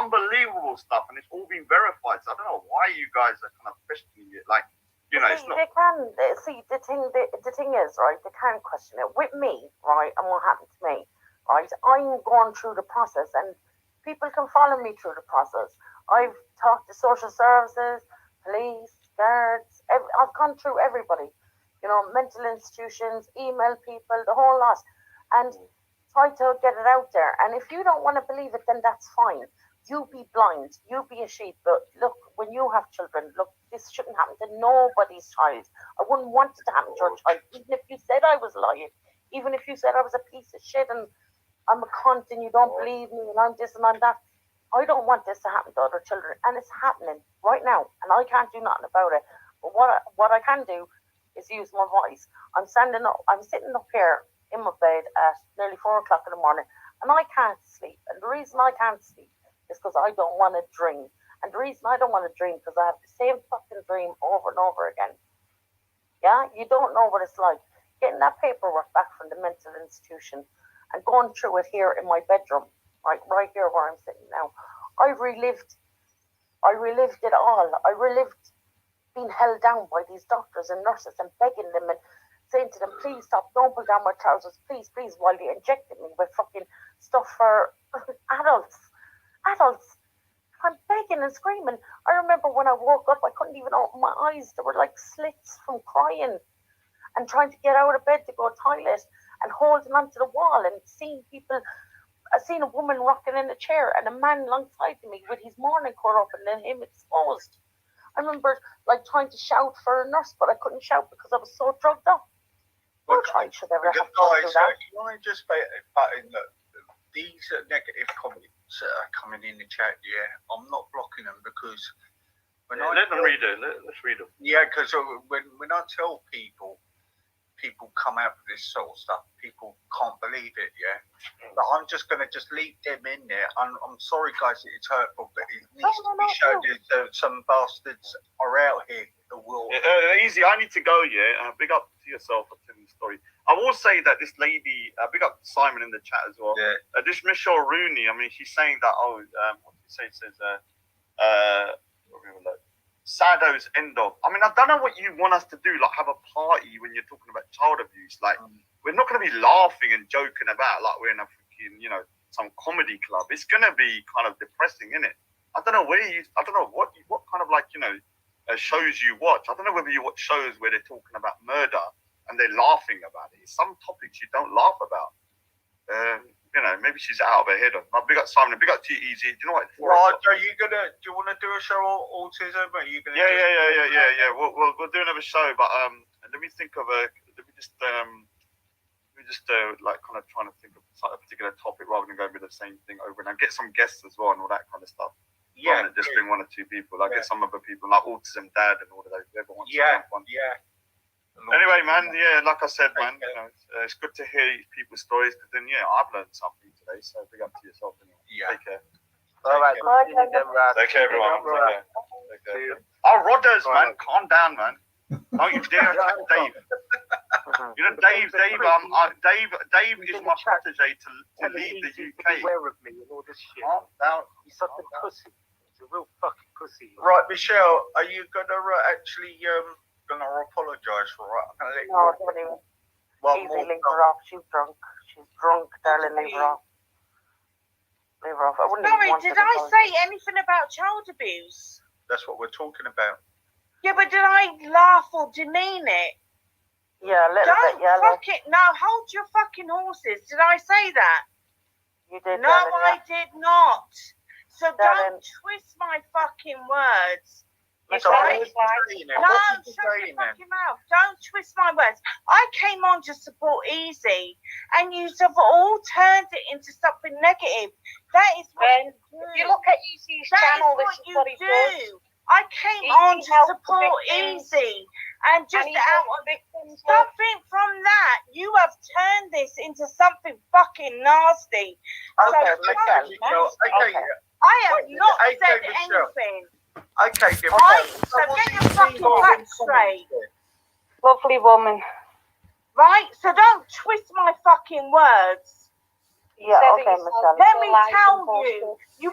unbelievable stuff, and it's all been verified. So I don't know why you guys are kind of questioning it. Like, it's not. They can see the thing is, right? They can question it with me, right? And what happened to me, right? I'm going through the process, and people can follow me through the process. I've talked to social services, police, guards. I've gone through everybody. Mental institutions, email people, the whole lot, and try to get it out there. And if you don't want to believe it, then that's fine. You be blind, you be a sheep. But look, when you have children, look, this shouldn't happen to nobody's child. I wouldn't want it to happen to your child, even if you said I was lying, even if you said I was a piece of shit and I'm a cunt and you don't believe me and I'm this and I'm that. I don't want this to happen to other children, and it's happening right now, and I can't do nothing about it. But what I can do is use my voice. I'm sitting up here in my bed at nearly 4 o'clock in the morning, and I can't sleep. And the reason I can't sleep is because I don't want to dream. And the reason I don't want to dream because I have the same fucking dream over and over again. Yeah, you don't know what it's like getting that paperwork back from the mental institution and going through it here in my bedroom, right here where I'm sitting now. I relived it all. I relived being held down by these doctors and nurses and begging them and saying to them, please stop, don't pull down my trousers, please, while they injected me with fucking stuff for adults. I'm begging and screaming. I remember when I woke up, I couldn't even open my eyes. There were like slits from crying and trying to get out of bed to go to the toilet and holding onto the wall and seeing people. I seen a woman rocking in a chair and a man alongside me with his morning coat up and then him exposed. I remember trying to shout for a nurse, but I couldn't shout because I was so drugged up. No child should ever have to do that. Can I just butt in that these negative comments that are coming in the chat? Yeah, I'm not blocking them because let them read it. Let's read them. Yeah, because when I tell people people come out with this sort of stuff, people can't believe it, yeah. But I'm just going to just leave them in there. I'm sorry, guys, that it's hurtful, but it needs to be shown that some bastards are out here who will. Easy, I need to go, yeah. Big up to yourself for telling the story. I will say that this lady, big up Simon in the chat as well. Yeah. This Michelle Rooney, I mean, she's saying that, what did you say? It says, Sado's end of. I mean, I don't know what you want us to do, like have a party when you're talking about child abuse. Like, we're not going to be laughing and joking about like we're in a freaking, some comedy club. It's going to be kind of depressing, isn't it? I don't know I don't know what kind of like, shows you watch. I don't know whether you watch shows where they're talking about murder and they're laughing about it. Some topics you don't laugh about. Maybe she's out of her head. Big up Simon. Big up to you, Easy. Do you know what? Rod, do you want to do a show on autism? Are you gonna? Yeah. We'll do another show, but let me think of like kind of trying to think of a particular topic rather than going with the same thing over and get some guests as well and all that kind of stuff. Yeah. Just bring one or two people. Get some other people like Autism Dad and all of those. Whoever wants to jump on. Yeah. Anyway, man, like I said, man, it's good to hear people's stories because then, I've learned something today. So big up to yourself. Anyway. Yeah. Take care. All right. Take care, everyone. Take care. Oh, Rodders, man, calm down, man. Don't you dare attack Dave. Dave is my protege to lead the UK. Beware of me and all this shit. Calm down. He's such a pussy. He's a real fucking pussy. Right, Michelle, are you gonna actually gonna apologise for it? I'm gonna let No, don't even. Easy, leave her off. She's drunk. She's drunk, darling. Leave her off. Leave her off. I wouldn't Sorry, even want did to I apologise. say anything about child abuse? That's what we're talking about. Yeah, but did I laugh or demean it? Yeah, a little Don't bit. Yeah, fuck it. No, hold your fucking horses. Did I say that? you did. No, darling, I did not. So Darling. don't twist my fucking words. That's Right? what you're saying there. No, What did you shut say your then? fucking mouth. Don't twist my words. I came on to support Easy, and you have all turned it into something negative. That is what you do. If you look at Easy's That channel, is this what is you what he does. do. I came Easy on to helps support victims. Easy, and just he out helps of victims. something from that, you have turned this into something fucking nasty. Okay, So, Michelle. don't, Okay. I have Wait, not okay, said Michelle. anything. Okay, then. Right? So So what get do your you fucking mean by facts straight. Lovely woman. Right? So don't twist my fucking words. Yeah, Said okay, it yourself. Michelle. Let me Lies and tell bullshit. you, you